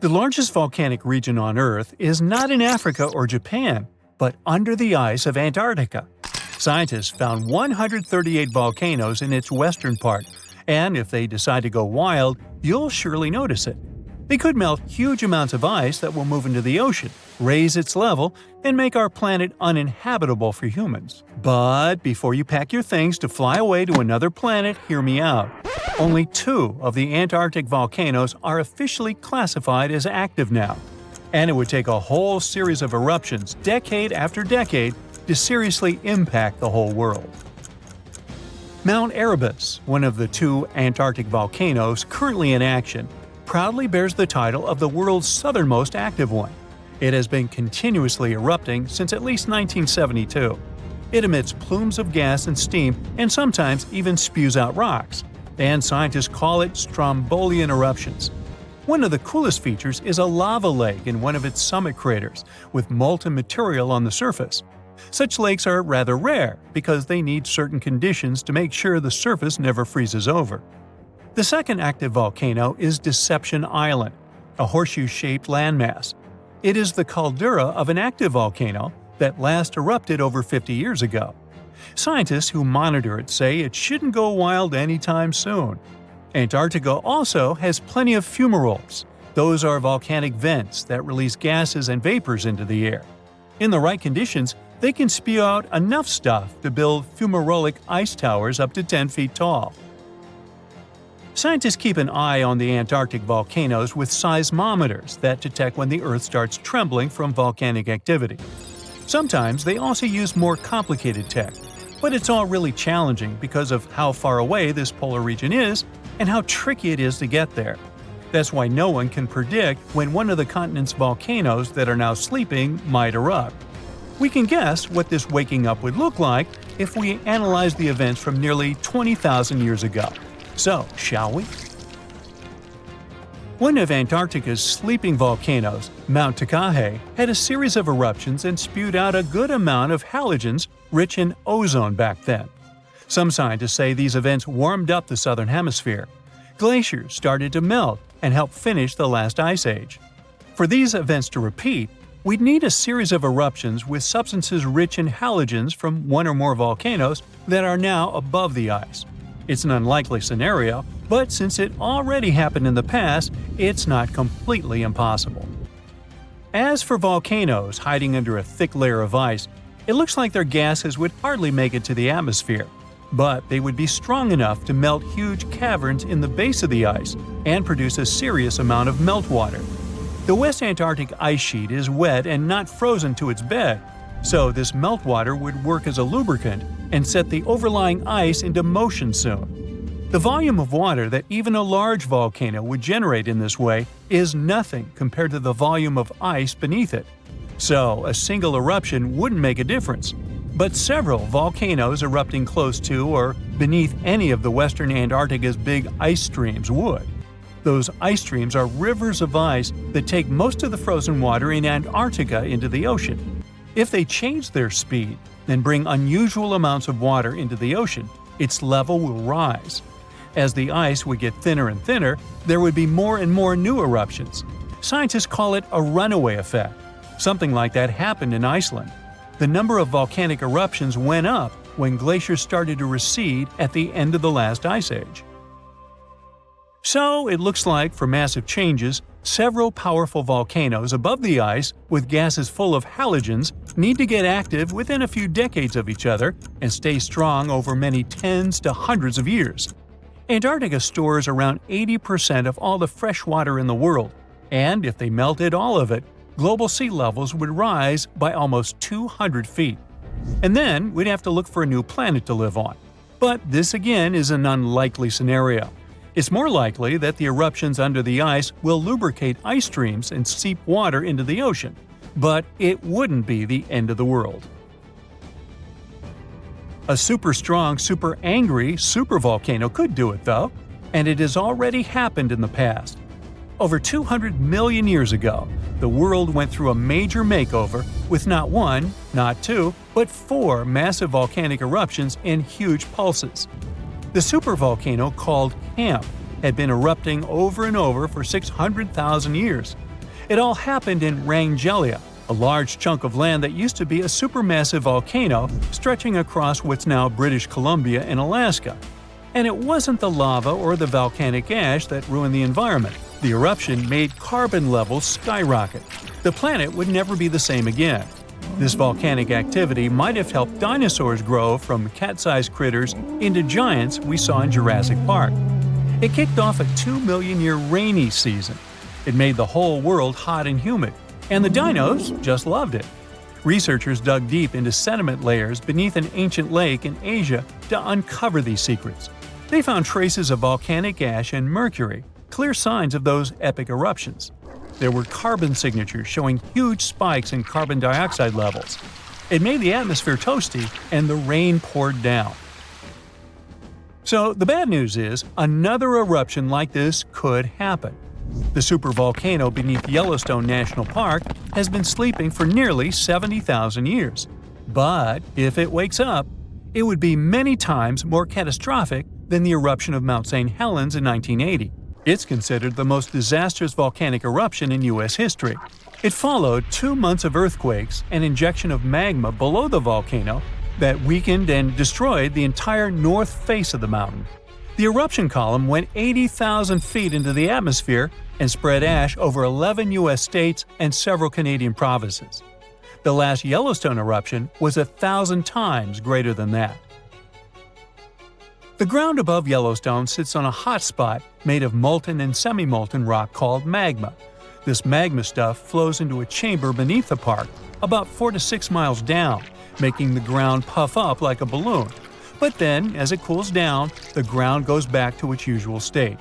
The largest volcanic region on Earth is not in Africa or Japan, but under the ice of Antarctica. Scientists found 138 volcanoes in its western part, and if they decide to go wild, you'll surely notice it. They could melt huge amounts of ice that will move into the ocean, raise its level, and make our planet uninhabitable for humans. But before you pack your things to fly away to another planet, hear me out. Only 2 of the Antarctic volcanoes are officially classified as active now. And it would take a whole series of eruptions, decade after decade, to seriously impact the whole world. Mount Erebus, one of the 2 Antarctic volcanoes currently in action, proudly bears the title of the world's southernmost active one. It has been continuously erupting since at least 1972. It emits plumes of gas and steam and sometimes even spews out rocks, and scientists call it Strombolian eruptions. One of the coolest features is a lava lake in one of its summit craters, with molten material on the surface. Such lakes are rather rare because they need certain conditions to make sure the surface never freezes over. The second active volcano is Deception Island, a horseshoe-shaped landmass. It is the caldera of an active volcano that last erupted over 50 years ago. Scientists who monitor it say it shouldn't go wild anytime soon. Antarctica also has plenty of fumaroles. Those are volcanic vents that release gases and vapors into the air. In the right conditions, they can spew out enough stuff to build fumarolic ice towers up to 10 feet tall. Scientists keep an eye on the Antarctic volcanoes with seismometers that detect when the Earth starts trembling from volcanic activity. Sometimes they also use more complicated tech, but it's all really challenging because of how far away this polar region is and how tricky it is to get there. That's why no one can predict when one of the continent's volcanoes that are now sleeping might erupt. We can guess what this waking up would look like if we analyze the events from nearly 20,000 years ago. So, shall we? One of Antarctica's sleeping volcanoes, Mount Takahe, had a series of eruptions and spewed out a good amount of halogens rich in ozone back then. Some scientists say these events warmed up the southern hemisphere. Glaciers started to melt and help finish the last ice age. For these events to repeat, we'd need a series of eruptions with substances rich in halogens from one or more volcanoes that are now above the ice. It's an unlikely scenario, but since it already happened in the past, it's not completely impossible. As for volcanoes hiding under a thick layer of ice, it looks like their gases would hardly make it to the atmosphere, but they would be strong enough to melt huge caverns in the base of the ice and produce a serious amount of meltwater. The West Antarctic ice sheet is wet and not frozen to its bed, so this meltwater would work as a lubricant and set the overlying ice into motion soon. The volume of water that even a large volcano would generate in this way is nothing compared to the volume of ice beneath it. So, a single eruption wouldn't make a difference. But several volcanoes erupting close to or beneath any of the western Antarctica's big ice streams would. Those ice streams are rivers of ice that take most of the frozen water in Antarctica into the ocean. If they change their speed, then bring unusual amounts of water into the ocean, its level will rise. As the ice would get thinner and thinner, there would be more and more new eruptions. Scientists call it a runaway effect. Something like that happened in Iceland. The number of volcanic eruptions went up when glaciers started to recede at the end of the last ice age. So, it looks like, for massive changes, several powerful volcanoes above the ice with gases full of halogens need to get active within a few decades of each other and stay strong over many tens to hundreds of years. Antarctica stores around 80% of all the fresh water in the world, and if they melted all of it, global sea levels would rise by almost 200 feet. And then we'd have to look for a new planet to live on. But this again is an unlikely scenario. It's more likely that the eruptions under the ice will lubricate ice streams and seep water into the ocean, but it wouldn't be the end of the world. A super strong, super angry supervolcano could do it though, and it has already happened in the past. Over 200 million years ago, the world went through a major makeover with not one, not two, but 4 massive volcanic eruptions in huge pulses. The supervolcano called Camp had been erupting over and over for 600,000 years, It all happened in Rangelia, a large chunk of land that used to be a supermassive volcano stretching across what's now British Columbia and Alaska. And it wasn't the lava or the volcanic ash that ruined the environment. The eruption made carbon levels skyrocket. The planet would never be the same again. This volcanic activity might have helped dinosaurs grow from cat-sized critters into giants we saw in Jurassic Park. It kicked off a 2-million-year rainy season. It made the whole world hot and humid, and the dinos just loved it. Researchers dug deep into sediment layers beneath an ancient lake in Asia to uncover these secrets. They found traces of volcanic ash and mercury, clear signs of those epic eruptions. There were carbon signatures showing huge spikes in carbon dioxide levels. It made the atmosphere toasty, and the rain poured down. So the bad news is, another eruption like this could happen. The supervolcano beneath Yellowstone National Park has been sleeping for nearly 70,000 years. But if it wakes up, it would be many times more catastrophic than the eruption of Mount St. Helens in 1980. It's considered the most disastrous volcanic eruption in U.S. history. It followed 2 months of earthquakes and injection of magma below the volcano that weakened and destroyed the entire north face of the mountain. The eruption column went 80,000 feet into the atmosphere and spread ash over 11 U.S. states and several Canadian provinces. The last Yellowstone eruption was 1,000 times greater than that. The ground above Yellowstone sits on a hot spot made of molten and semi-molten rock called magma. This magma stuff flows into a chamber beneath the park, about 4 to 6 miles down, making the ground puff up like a balloon. But then, as it cools down, the ground goes back to its usual state.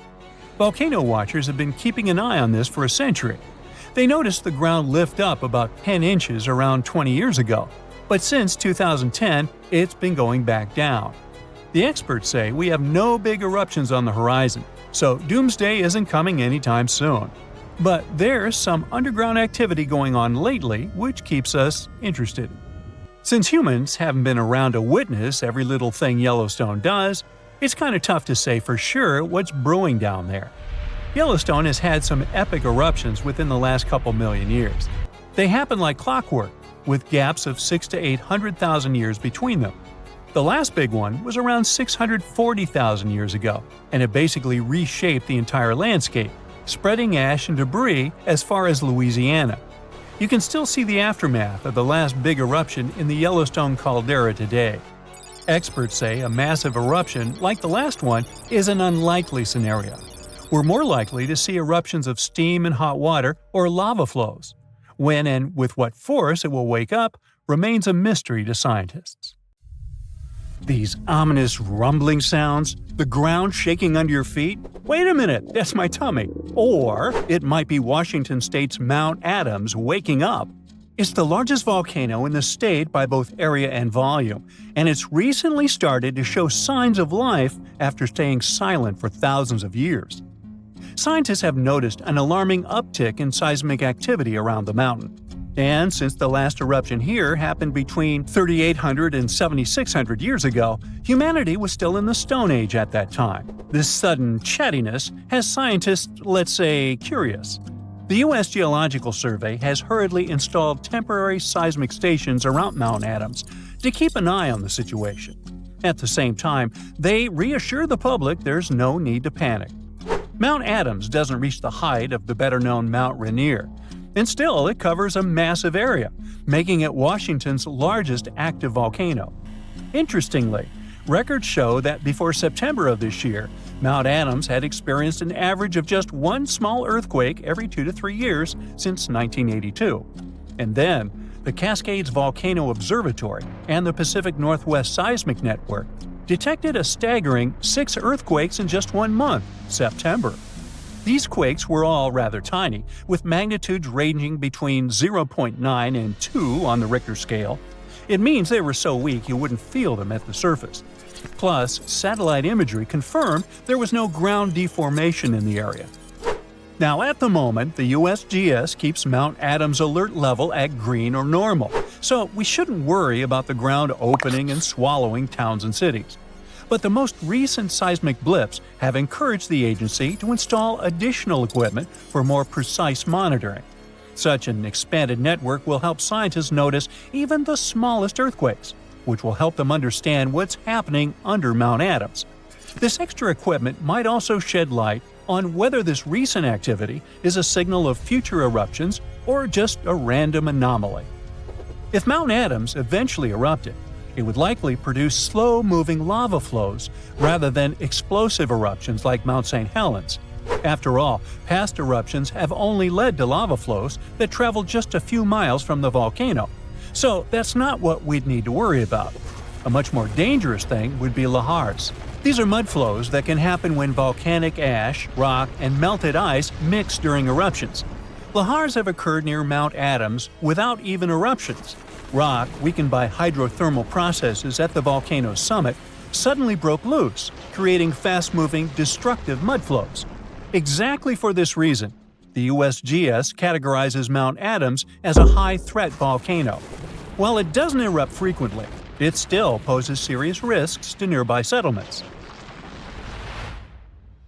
Volcano watchers have been keeping an eye on this for a century. They noticed the ground lift up about 10 inches around 20 years ago, but since 2010, it's been going back down. The experts say we have no big eruptions on the horizon, so doomsday isn't coming anytime soon. But there's some underground activity going on lately which keeps us interested. Since humans haven't been around to witness every little thing Yellowstone does, it's kind of tough to say for sure what's brewing down there. Yellowstone has had some epic eruptions within the last couple million years. They happen like clockwork, with gaps of 600,000 to 800,000 years between them. The last big one was around 640,000 years ago, and it basically reshaped the entire landscape, spreading ash and debris as far as Louisiana. You can still see the aftermath of the last big eruption in the Yellowstone caldera today. Experts say a massive eruption like the last one is an unlikely scenario. We're more likely to see eruptions of steam and hot water or lava flows. When and with what force it will wake up remains a mystery to scientists. These ominous rumbling sounds, the ground shaking under your feet. Wait a minute, that's my tummy. Or it might be Washington State's Mount Adams waking up. It's the largest volcano in the state by both area and volume, and it's recently started to show signs of life after staying silent for thousands of years. Scientists have noticed an alarming uptick in seismic activity around the mountain. And since the last eruption here happened between 3,800 and 7,600 years ago, humanity was still in the Stone Age at that time. This sudden chattiness has scientists, let's say, curious. The U.S. Geological Survey has hurriedly installed temporary seismic stations around Mount Adams to keep an eye on the situation. At the same time, they reassure the public there's no need to panic. Mount Adams doesn't reach the height of the better-known Mount Rainier, and still it covers a massive area, making it Washington's largest active volcano. Interestingly, records show that before September of this year, Mount Adams had experienced an average of just one small earthquake every 2 to 3 years since 1982. And then, the Cascades Volcano Observatory and the Pacific Northwest Seismic Network detected a staggering 6 earthquakes in just 1 month, September. These quakes were all rather tiny, with magnitudes ranging between 0.9 and 2 on the Richter scale. It means they were so weak you wouldn't feel them at the surface. Plus, satellite imagery confirmed there was no ground deformation in the area. Now, at the moment, the USGS keeps Mount Adams alert level at green or normal, so we shouldn't worry about the ground opening and swallowing towns and cities. But the most recent seismic blips have encouraged the agency to install additional equipment for more precise monitoring. Such an expanded network will help scientists notice even the smallest earthquakes, which will help them understand what's happening under Mount Adams. This extra equipment might also shed light on whether this recent activity is a signal of future eruptions or just a random anomaly. If Mount Adams eventually erupted, it would likely produce slow-moving lava flows rather than explosive eruptions like Mount St. Helens. After all, past eruptions have only led to lava flows that travel just a few miles from the volcano. So that's not what we'd need to worry about. A much more dangerous thing would be lahars. These are mud flows that can happen when volcanic ash, rock, and melted ice mix during eruptions. Lahars have occurred near Mount Adams without even eruptions. Rock, weakened by hydrothermal processes at the volcano's summit, suddenly broke loose, creating fast-moving, destructive mud flows. Exactly for this reason, the USGS categorizes Mount Adams as a high-threat volcano. While it doesn't erupt frequently, it still poses serious risks to nearby settlements.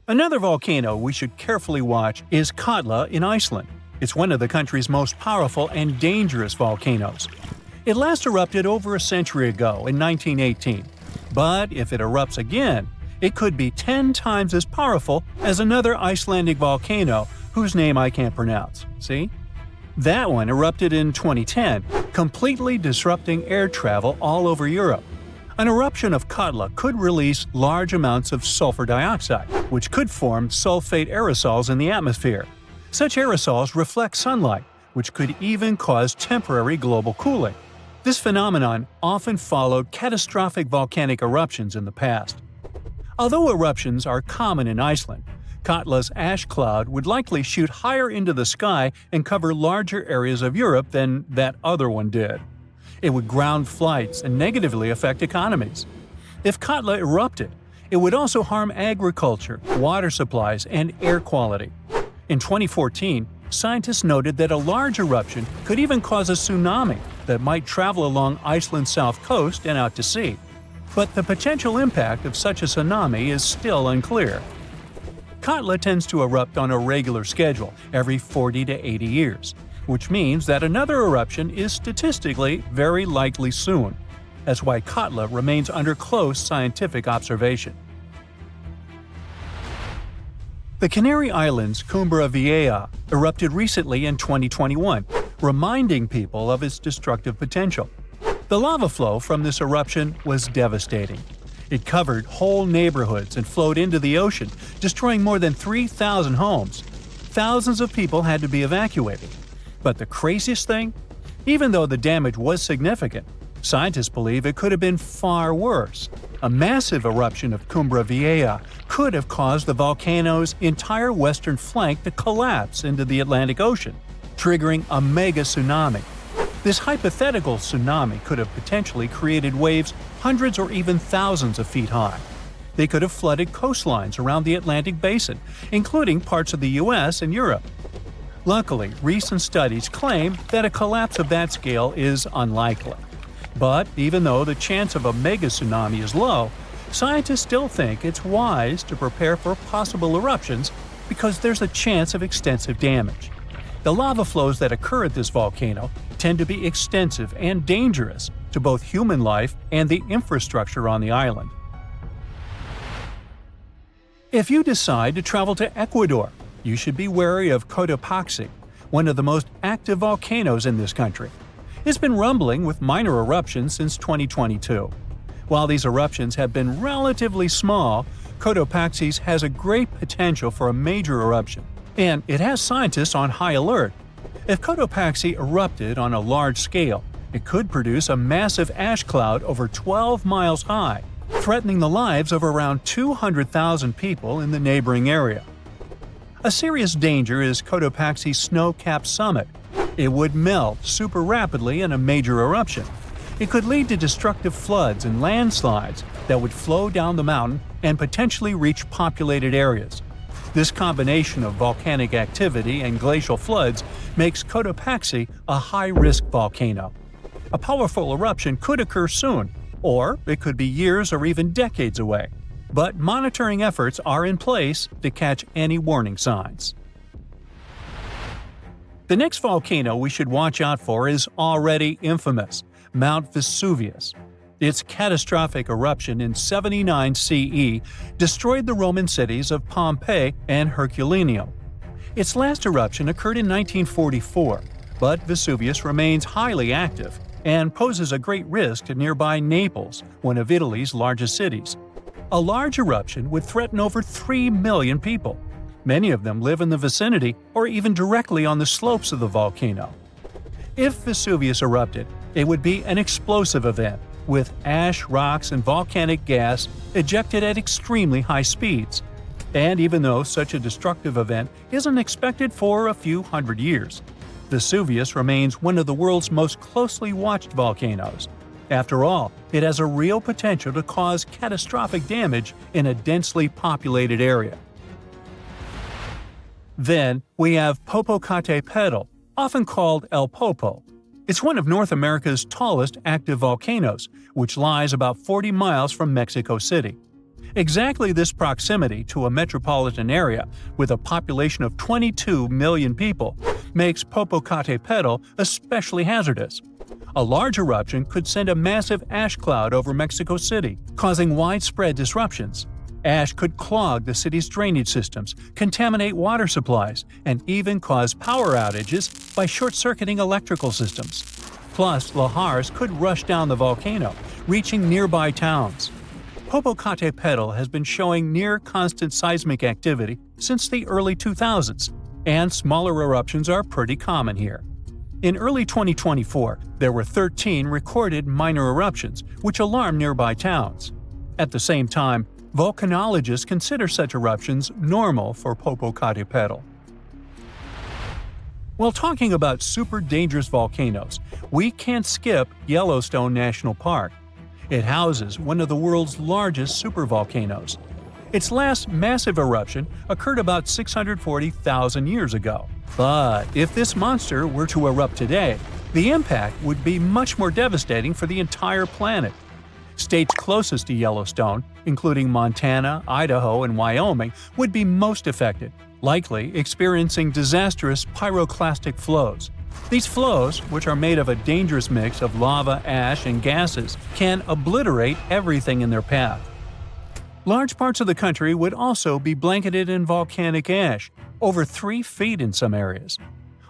Another volcano we should carefully watch is Katla in Iceland. It's one of the country's most powerful and dangerous volcanoes. It last erupted over a century ago in 1918, but if it erupts again, it could be 10 times as powerful as another Icelandic volcano whose name I can't pronounce. See? That one erupted in 2010, completely disrupting air travel all over Europe. An eruption of Katla could release large amounts of sulfur dioxide, which could form sulfate aerosols in the atmosphere. Such aerosols reflect sunlight, which could even cause temporary global cooling. This phenomenon often followed catastrophic volcanic eruptions in the past. Although eruptions are common in Iceland, Katla's ash cloud would likely shoot higher into the sky and cover larger areas of Europe than that other one did. It would ground flights and negatively affect economies. If Katla erupted, it would also harm agriculture, water supplies, and air quality. In 2014, scientists noted that a large eruption could even cause a tsunami that might travel along Iceland's south coast and out to sea. But the potential impact of such a tsunami is still unclear. Katla tends to erupt on a regular schedule every 40 to 80 years, which means that another eruption is statistically very likely soon. That's why Katla remains under close scientific observation. The Canary Islands' Cumbre Vieja erupted recently in 2021, reminding people of its destructive potential. The lava flow from this eruption was devastating. It covered whole neighborhoods and flowed into the ocean, destroying more than 3,000 homes. Thousands of people had to be evacuated. But the craziest thing? Even though the damage was significant, scientists believe it could have been far worse. A massive eruption of Cumbre Vieja could have caused the volcano's entire western flank to collapse into the Atlantic Ocean, triggering a mega tsunami. This hypothetical tsunami could have potentially created waves hundreds or even thousands of feet high. They could have flooded coastlines around the Atlantic basin, including parts of the US and Europe. Luckily, recent studies claim that a collapse of that scale is unlikely. But even though the chance of a mega tsunami is low, scientists still think it's wise to prepare for possible eruptions because there's a chance of extensive damage. The lava flows that occur at this volcano tend to be extensive and dangerous to both human life and the infrastructure on the island. If you decide to travel to Ecuador, you should be wary of Cotopaxi, one of the most active volcanoes in this country. It's been rumbling with minor eruptions since 2022. While these eruptions have been relatively small, Cotopaxi has a great potential for a major eruption, and it has scientists on high alert. If Cotopaxi erupted on a large scale, it could produce a massive ash cloud over 12 miles high, threatening the lives of around 200,000 people in the neighboring area. A serious danger is Cotopaxi's snow-capped summit. It would melt super rapidly in a major eruption. It could lead to destructive floods and landslides that would flow down the mountain and potentially reach populated areas. This combination of volcanic activity and glacial floods makes Cotopaxi a high-risk volcano. A powerful eruption could occur soon, or it could be years or even decades away. But monitoring efforts are in place to catch any warning signs. The next volcano we should watch out for is already infamous, Mount Vesuvius. Its catastrophic eruption in 79 CE destroyed the Roman cities of Pompeii and Herculaneum. Its last eruption occurred in 1944, but Vesuvius remains highly active and poses a great risk to nearby Naples, one of Italy's largest cities. A large eruption would threaten over 3 million people. Many of them live in the vicinity or even directly on the slopes of the volcano. If Vesuvius erupted, it would be an explosive event, with ash, rocks, and volcanic gas ejected at extremely high speeds. And even though such a destructive event isn't expected for a few hundred years, Vesuvius remains one of the world's most closely watched volcanoes. After all, it has a real potential to cause catastrophic damage in a densely populated area. Then we have Popocatépetl, often called El Popo. It's one of North America's tallest active volcanoes, which lies about 40 miles from Mexico City. Exactly this proximity to a metropolitan area with a population of 22 million people makes Popocatépetl especially hazardous. A large eruption could send a massive ash cloud over Mexico City, causing widespread disruptions. Ash could clog the city's drainage systems, contaminate water supplies, and even cause power outages by short-circuiting electrical systems. Plus, lahars could rush down the volcano, reaching nearby towns. Popocatépetl has been showing near-constant seismic activity since the early 2000s, and smaller eruptions are pretty common here. In early 2024, there were 13 recorded minor eruptions, which alarmed nearby towns. At the same time, volcanologists consider such eruptions normal for Popocatépetl. While talking about super dangerous volcanoes, we can't skip Yellowstone National Park. It houses one of the world's largest supervolcanoes. Its last massive eruption occurred about 640,000 years ago. But if this monster were to erupt today, the impact would be much more devastating for the entire planet. States closest to Yellowstone, including Montana, Idaho, and Wyoming, would be most affected, likely experiencing disastrous pyroclastic flows. These flows, which are made of a dangerous mix of lava, ash, and gases, can obliterate everything in their path. Large parts of the country would also be blanketed in volcanic ash, over 3 feet in some areas.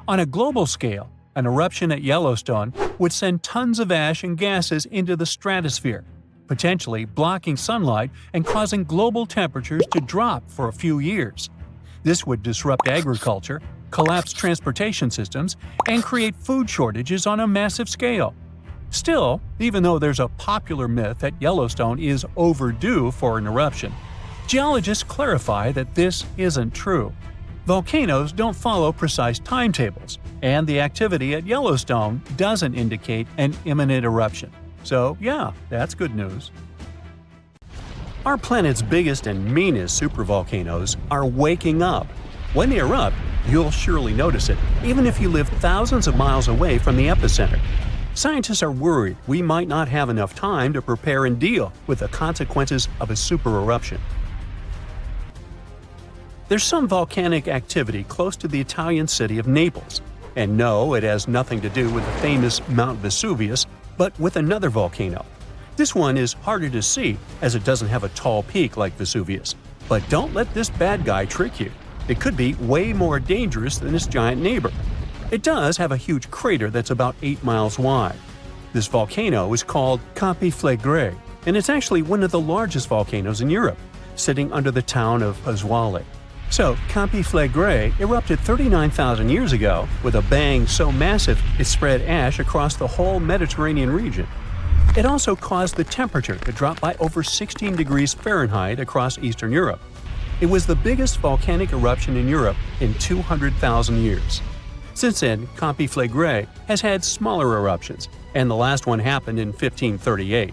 On a global scale, an eruption at Yellowstone would send tons of ash and gases into the stratosphere, potentially blocking sunlight and causing global temperatures to drop for a few years. This would disrupt agriculture, collapse transportation systems, and create food shortages on a massive scale. Still, even though there's a popular myth that Yellowstone is overdue for an eruption, geologists clarify that this isn't true. Volcanoes don't follow precise timetables, and the activity at Yellowstone doesn't indicate an imminent eruption. So yeah, that's good news. Our planet's biggest and meanest supervolcanoes are waking up. When they erupt, you'll surely notice it, even if you live thousands of miles away from the epicenter. Scientists are worried we might not have enough time to prepare and deal with the consequences of a super eruption. There's some volcanic activity close to the Italian city of Naples. And no, it has nothing to do with the famous Mount Vesuvius, but with another volcano. This one is harder to see as it doesn't have a tall peak like Vesuvius. But don't let this bad guy trick you. It could be way more dangerous than its giant neighbor. It does have a huge crater that's about 8 miles wide. This volcano is called Campi Flegrei, and it's actually one of the largest volcanoes in Europe, sitting under the town of Pasquale. So, Campi Flegrei erupted 39,000 years ago with a bang so massive it spread ash across the whole Mediterranean region. It also caused the temperature to drop by over 16 degrees Fahrenheit across Eastern Europe. It was the biggest volcanic eruption in Europe in 200,000 years. Since then, Campi Flegrei has had smaller eruptions, and the last one happened in 1538.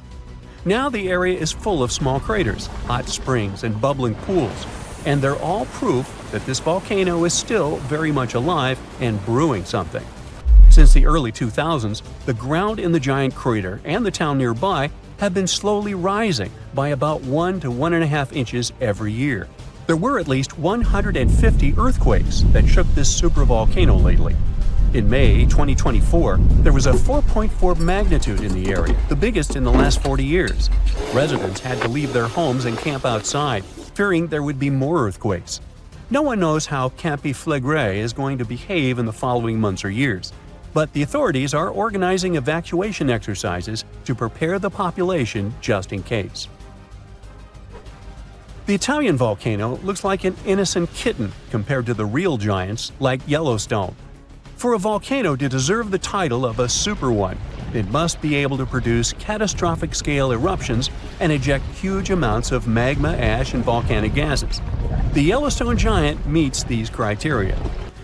Now the area is full of small craters, hot springs, and bubbling pools, and they're all proof that this volcano is still very much alive and brewing something. Since the early 2000s, the ground in the giant crater and the town nearby have been slowly rising by about 1 to 1.5 inches every year. There were at least 150 earthquakes that shook this supervolcano lately. In May 2024, there was a 4.4 magnitude in the area, the biggest in the last 40 years. Residents had to leave their homes and camp outside, fearing there would be more earthquakes. No one knows how Campi Flegrei is going to behave in the following months or years, but the authorities are organizing evacuation exercises to prepare the population just in case. The Italian volcano looks like an innocent kitten compared to the real giants like Yellowstone. For a volcano to deserve the title of a super one, it must be able to produce catastrophic-scale eruptions and eject huge amounts of magma, ash, and volcanic gases. The Yellowstone giant meets these criteria.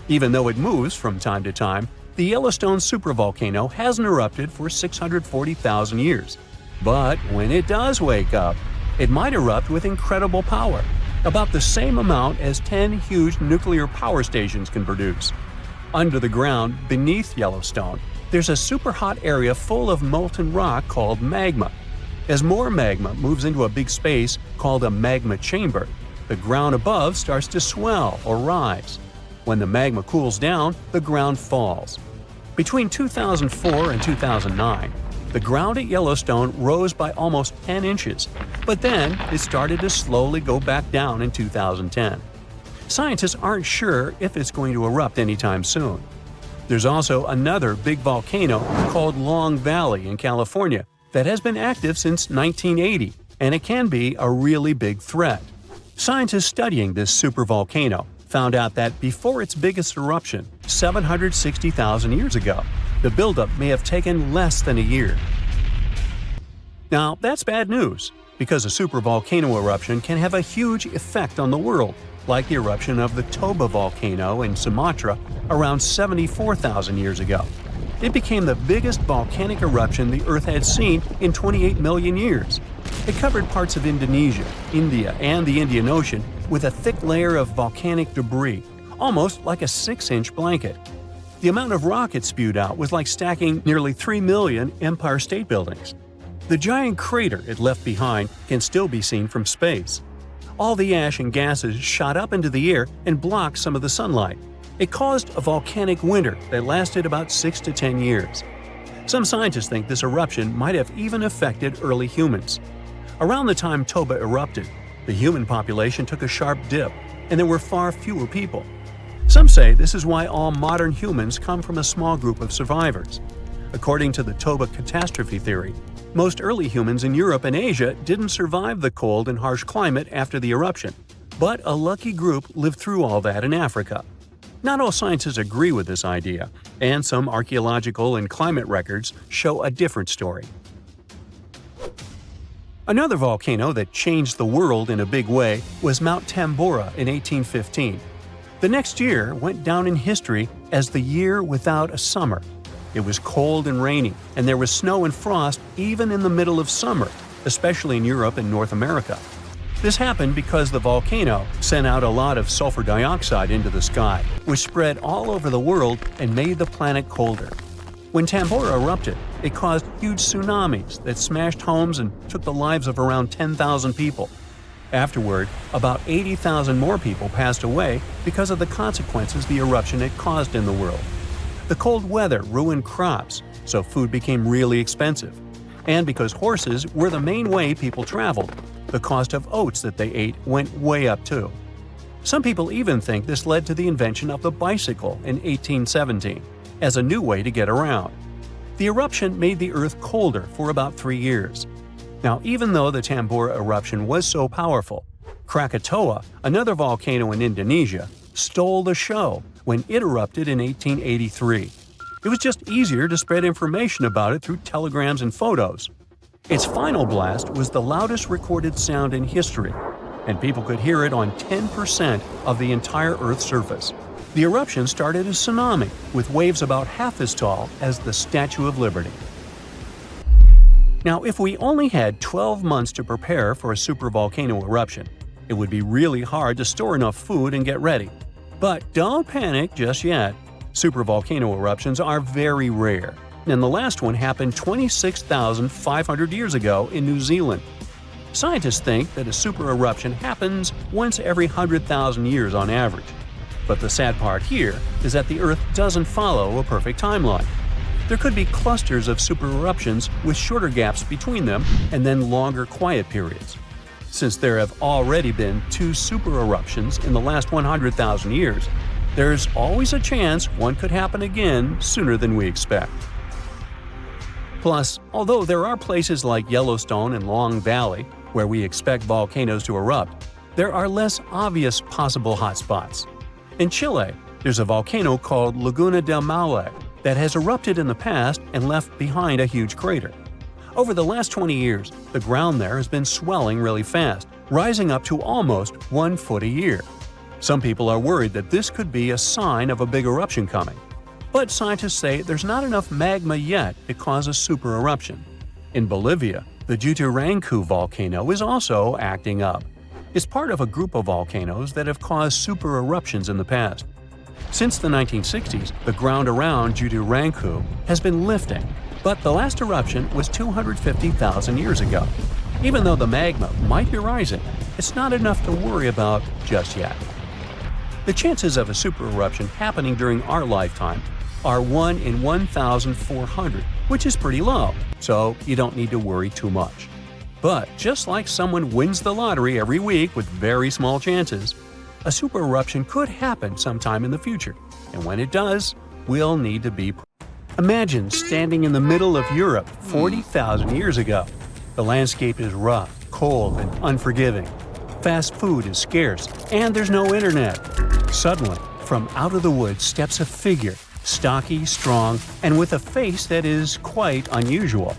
Even though it moves from time to time, the Yellowstone supervolcano hasn't erupted for 640,000 years. But when it does wake up, it might erupt with incredible power, about the same amount as 10 huge nuclear power stations can produce. Under the ground, beneath Yellowstone, there's a super hot area full of molten rock called magma. As more magma moves into a big space called a magma chamber, the ground above starts to swell or rise. When the magma cools down, the ground falls. Between 2004 and 2009, the ground at Yellowstone rose by almost 10 inches, but then it started to slowly go back down in 2010. Scientists aren't sure if it's going to erupt anytime soon. There's also another big volcano called Long Valley in California that has been active since 1980, and it can be a really big threat. Scientists studying this supervolcano found out that before its biggest eruption, 760,000 years ago, the buildup may have taken less than a year. Now, that's bad news, because a supervolcano eruption can have a huge effect on the world, like the eruption of the Toba volcano in Sumatra around 74,000 years ago. It became the biggest volcanic eruption the Earth had seen in 28 million years. It covered parts of Indonesia, India, and the Indian Ocean with a thick layer of volcanic debris, almost like a 6-inch blanket. The amount of rock it spewed out was like stacking nearly 3 million Empire State Buildings. The giant crater it left behind can still be seen from space. All the ash and gases shot up into the air and blocked some of the sunlight. It caused a volcanic winter that lasted about 6 to 10 years. Some scientists think this eruption might have even affected early humans. Around the time Toba erupted, the human population took a sharp dip, and there were far fewer people. Some say this is why all modern humans come from a small group of survivors. According to the Toba catastrophe theory, most early humans in Europe and Asia didn't survive the cold and harsh climate after the eruption, but a lucky group lived through all that in Africa. Not all scientists agree with this idea, and some archaeological and climate records show a different story. Another volcano that changed the world in a big way was Mount Tambora in 1815. The next year went down in history as the year without a summer. It was cold and rainy, and there was snow and frost even in the middle of summer, especially in Europe and North America. This happened because the volcano sent out a lot of sulfur dioxide into the sky, which spread all over the world and made the planet colder. When Tambora erupted, it caused huge tsunamis that smashed homes and took the lives of around 10,000 people. Afterward, about 80,000 more people passed away because of the consequences the eruption had caused in the world. The cold weather ruined crops, so food became really expensive. And because horses were the main way people traveled, the cost of oats that they ate went way up too. Some people even think this led to the invention of the bicycle in 1817 as a new way to get around. The eruption made the Earth colder for about 3 years. Now, even though the Tambora eruption was so powerful, Krakatoa, another volcano in Indonesia, stole the show when it erupted in 1883. It was just easier to spread information about it through telegrams and photos. Its final blast was the loudest recorded sound in history, and people could hear it on 10% of the entire Earth's surface. The eruption started a tsunami, with waves about half as tall as the Statue of Liberty. Now, if we only had 12 months to prepare for a supervolcano eruption, it would be really hard to store enough food and get ready. But don't panic just yet. Supervolcano eruptions are very rare, and the last one happened 26,500 years ago in New Zealand. Scientists think that a super eruption happens once every 100,000 years on average. But the sad part here is that the Earth doesn't follow a perfect timeline. There could be clusters of supereruptions with shorter gaps between them and then longer quiet periods. Since there have already been 2 supereruptions in the last 100,000 years, there's always a chance one could happen again sooner than we expect. Plus, although there are places like Yellowstone and Long Valley where we expect volcanoes to erupt, there are less obvious possible hotspots. In Chile, there's a volcano called Laguna del Maule that has erupted in the past and left behind a huge crater. Over the last 20 years, the ground there has been swelling really fast, rising up to almost 1 foot a year. Some people are worried that this could be a sign of a big eruption coming. But scientists say there's not enough magma yet to cause a supereruption. In Bolivia, the Juturancu volcano is also acting up. It's part of a group of volcanoes that have caused supereruptions in the past. Since the 1960s, the ground around Juturancu has been lifting, but the last eruption was 250,000 years ago. Even though the magma might be rising, it's not enough to worry about just yet. The chances of a supereruption happening during our lifetime are 1 in 1,400, which is pretty low, so you don't need to worry too much. But just like someone wins the lottery every week with very small chances, a supereruption could happen sometime in the future, and when it does, we'll need to be prepared. Imagine standing in the middle of Europe 40,000 years ago. The landscape is rough, cold, and unforgiving. Fast food is scarce, and there's no internet. Suddenly, from out of the woods steps a figure, stocky, strong, and with a face that is quite unusual.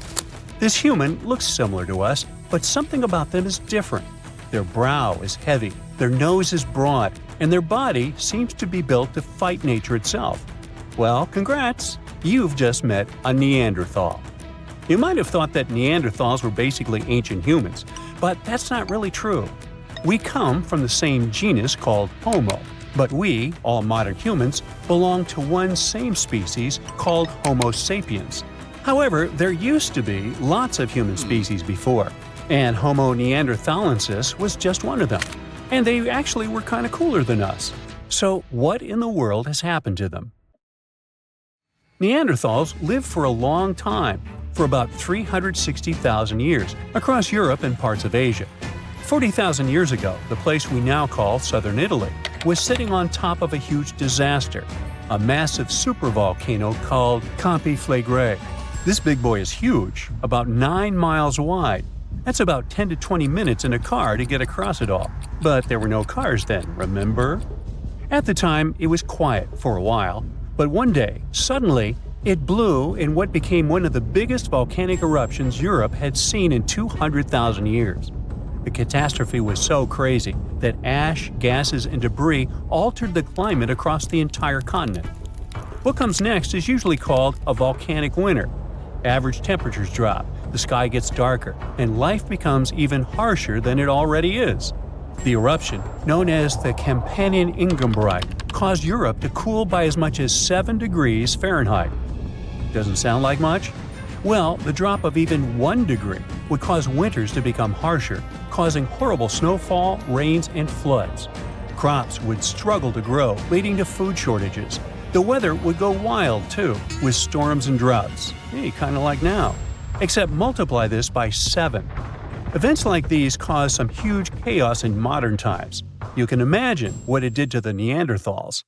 This human looks similar to us, but something about them is different. Their brow is heavy, their nose is broad, and their body seems to be built to fight nature itself. Well, congrats! You've just met a Neanderthal. You might have thought that Neanderthals were basically ancient humans, but that's not really true. We come from the same genus called Homo, but we, all modern humans, belong to one same species called Homo sapiens. However, there used to be lots of human species before, and Homo neanderthalensis was just one of them. And they actually were kind of cooler than us. So what in the world has happened to them? Neanderthals lived for a long time, for about 360,000 years, across Europe and parts of Asia. 40,000 years ago, the place we now call southern Italy was sitting on top of a huge disaster, a massive supervolcano called Campi Flegrei. This big boy is huge, about 9 miles wide. That's about 10 to 20 minutes in a car to get across it all. But there were no cars then, remember? At the time, it was quiet for a while, but one day, suddenly, it blew in what became one of the biggest volcanic eruptions Europe had seen in 200,000 years. The catastrophe was so crazy that ash, gases, and debris altered the climate across the entire continent. What comes next is usually called a volcanic winter. Average temperatures drop, the sky gets darker, and life becomes even harsher than it already is. The eruption, known as the Campanian Ingembrite, caused Europe to cool by as much as 7 degrees Fahrenheit. Doesn't sound like much? Well, the drop of even 1 degree would cause winters to become harsher, causing horrible snowfall, rains, and floods. Crops would struggle to grow, leading to food shortages. The weather would go wild, too, with storms and droughts. Hey, kind of like now. Except multiply this by 7. Events like these caused some huge chaos in modern times. You can imagine what it did to the Neanderthals.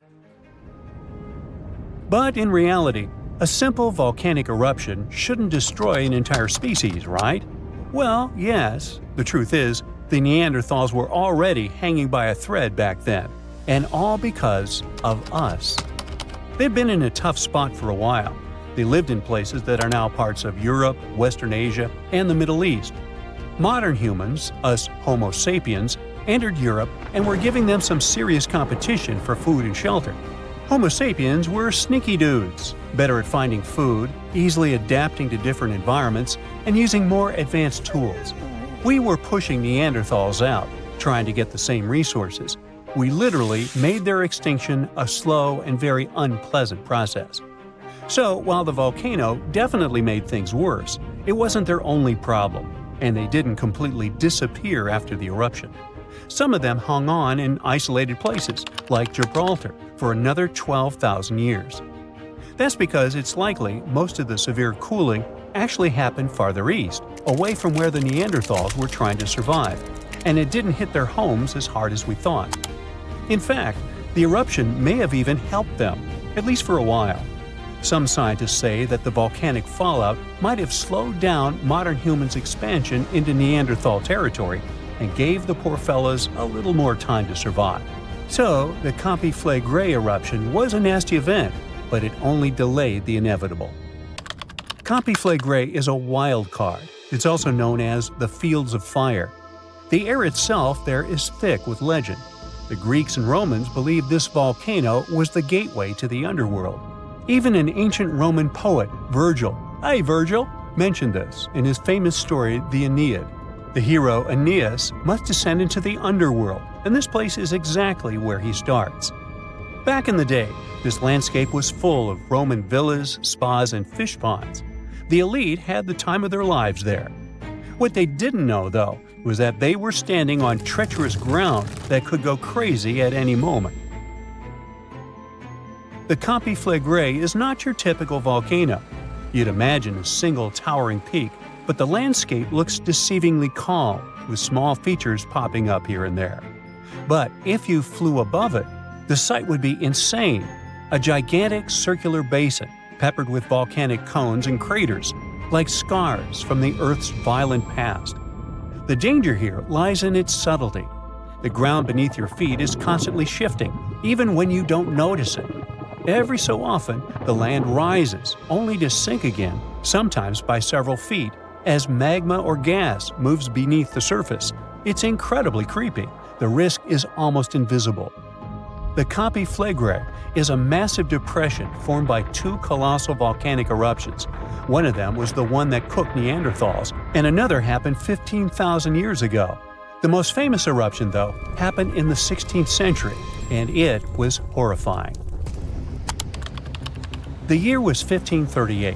But in reality, a simple volcanic eruption shouldn't destroy an entire species, right? Well, yes. The truth is, the Neanderthals were already hanging by a thread back then, and all because of us. They've been in a tough spot for a while. They lived in places that are now parts of Europe, Western Asia, and the Middle East. Modern humans, us Homo sapiens, entered Europe and were giving them some serious competition for food and shelter. Homo sapiens were sneaky dudes, better at finding food, easily adapting to different environments, and using more advanced tools. We were pushing Neanderthals out, trying to get the same resources. We literally made their extinction a slow and very unpleasant process. So, while the volcano definitely made things worse, it wasn't their only problem, and they didn't completely disappear after the eruption. Some of them hung on in isolated places, like Gibraltar, for another 12,000 years. That's because it's likely most of the severe cooling actually happened farther east, away from where the Neanderthals were trying to survive, and it didn't hit their homes as hard as we thought. In fact, the eruption may have even helped them, at least for a while. Some scientists say that the volcanic fallout might have slowed down modern humans' expansion into Neanderthal territory and gave the poor fellas a little more time to survive. So, the Campiflagre eruption was a nasty event, but it only delayed the inevitable. Campiflagre is a wild card. It's also known as the Fields of Fire. The air itself there is thick with legend. The Greeks and Romans believed this volcano was the gateway to the underworld. Even an ancient Roman poet, Virgil, mentioned this in his famous story, the Aeneid. The hero Aeneas must descend into the underworld, and this place is exactly where he starts. Back in the day, this landscape was full of Roman villas, spas, and fish ponds. The elite had the time of their lives there. What they didn't know, though, was that they were standing on treacherous ground that could go crazy at any moment. The Campiflagre is not your typical volcano. You'd imagine a single towering peak, but the landscape looks deceivingly calm, with small features popping up here and there. But if you flew above it, the sight would be insane. A gigantic circular basin, peppered with volcanic cones and craters, like scars from the Earth's violent past. The danger here lies in its subtlety. The ground beneath your feet is constantly shifting, even when you don't notice it. Every so often, the land rises, only to sink again, sometimes by several feet, as magma or gas moves beneath the surface. It's incredibly creepy. The risk is almost invisible. The Campiflagre is a massive depression formed by two colossal volcanic eruptions. One of them was the one that cooked Neanderthals, and another happened 15,000 years ago. The most famous eruption, though, happened in the 16th century, and it was horrifying. The year was 1538.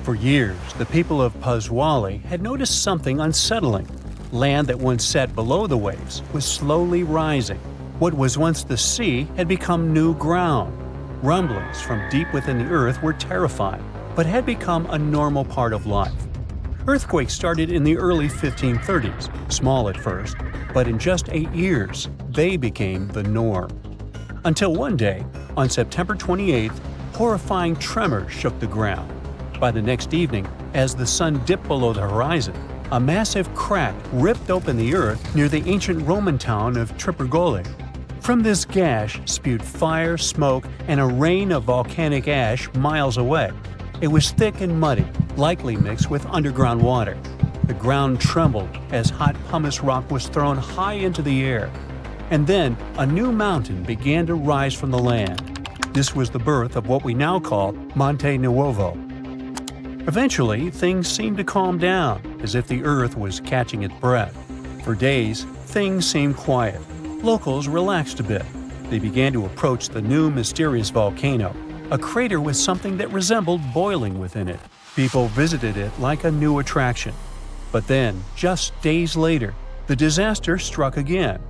For years, the people of Paswali had noticed something unsettling. Land that once sat below the waves was slowly rising. What was once the sea had become new ground. Rumblings from deep within the earth were terrifying, but had become a normal part of life. Earthquakes started in the early 1530s, small at first, but in just 8 years, they became the norm. Until one day, on September 28th, horrifying tremors shook the ground. By the next evening, as the sun dipped below the horizon, a massive crack ripped open the earth near the ancient Roman town of Tripurgole. From this gash spewed fire, smoke, and a rain of volcanic ash miles away. It was thick and muddy, likely mixed with underground water. The ground trembled as hot pumice rock was thrown high into the air. And then a new mountain began to rise from the land. This was the birth of what we now call Monte Nuovo. Eventually, things seemed to calm down, as if the earth was catching its breath. For days, things seemed quiet. Locals relaxed a bit. They began to approach the new mysterious volcano, a crater with something that resembled boiling within it. People visited it like a new attraction. But then, just days later, the disaster struck again.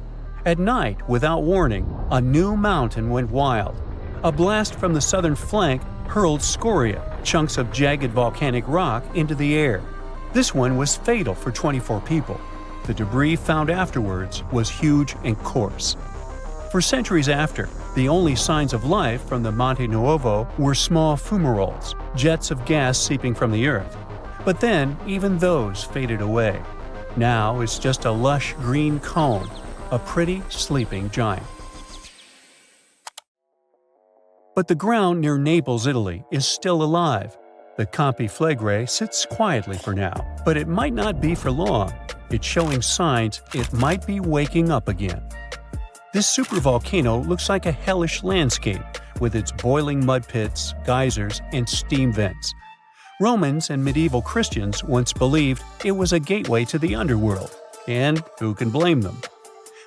At night, without warning, a new mountain went wild. A blast from the southern flank hurled scoria, chunks of jagged volcanic rock, into the air. This one was fatal for 24 people. The debris found afterwards was huge and coarse. For centuries after, the only signs of life from the Monte Nuovo were small fumaroles, jets of gas seeping from the earth. But then, even those faded away. Now it's just a lush green cone, a pretty sleeping giant. But the ground near Naples, Italy, is still alive. The Campiflagre sits quietly for now, but it might not be for long. It's showing signs it might be waking up again. This supervolcano looks like a hellish landscape, with its boiling mud pits, geysers, and steam vents. Romans and medieval Christians once believed it was a gateway to the underworld, and who can blame them?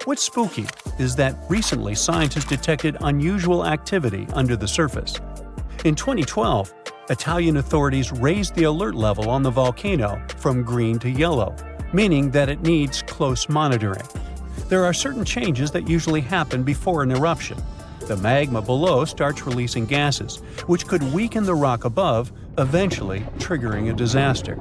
What's spooky is that recently scientists detected unusual activity under the surface. In 2012, Italian authorities raised the alert level on the volcano from green to yellow, meaning that it needs close monitoring. There are certain changes that usually happen before an eruption. The magma below starts releasing gases, which could weaken the rock above, eventually triggering a disaster.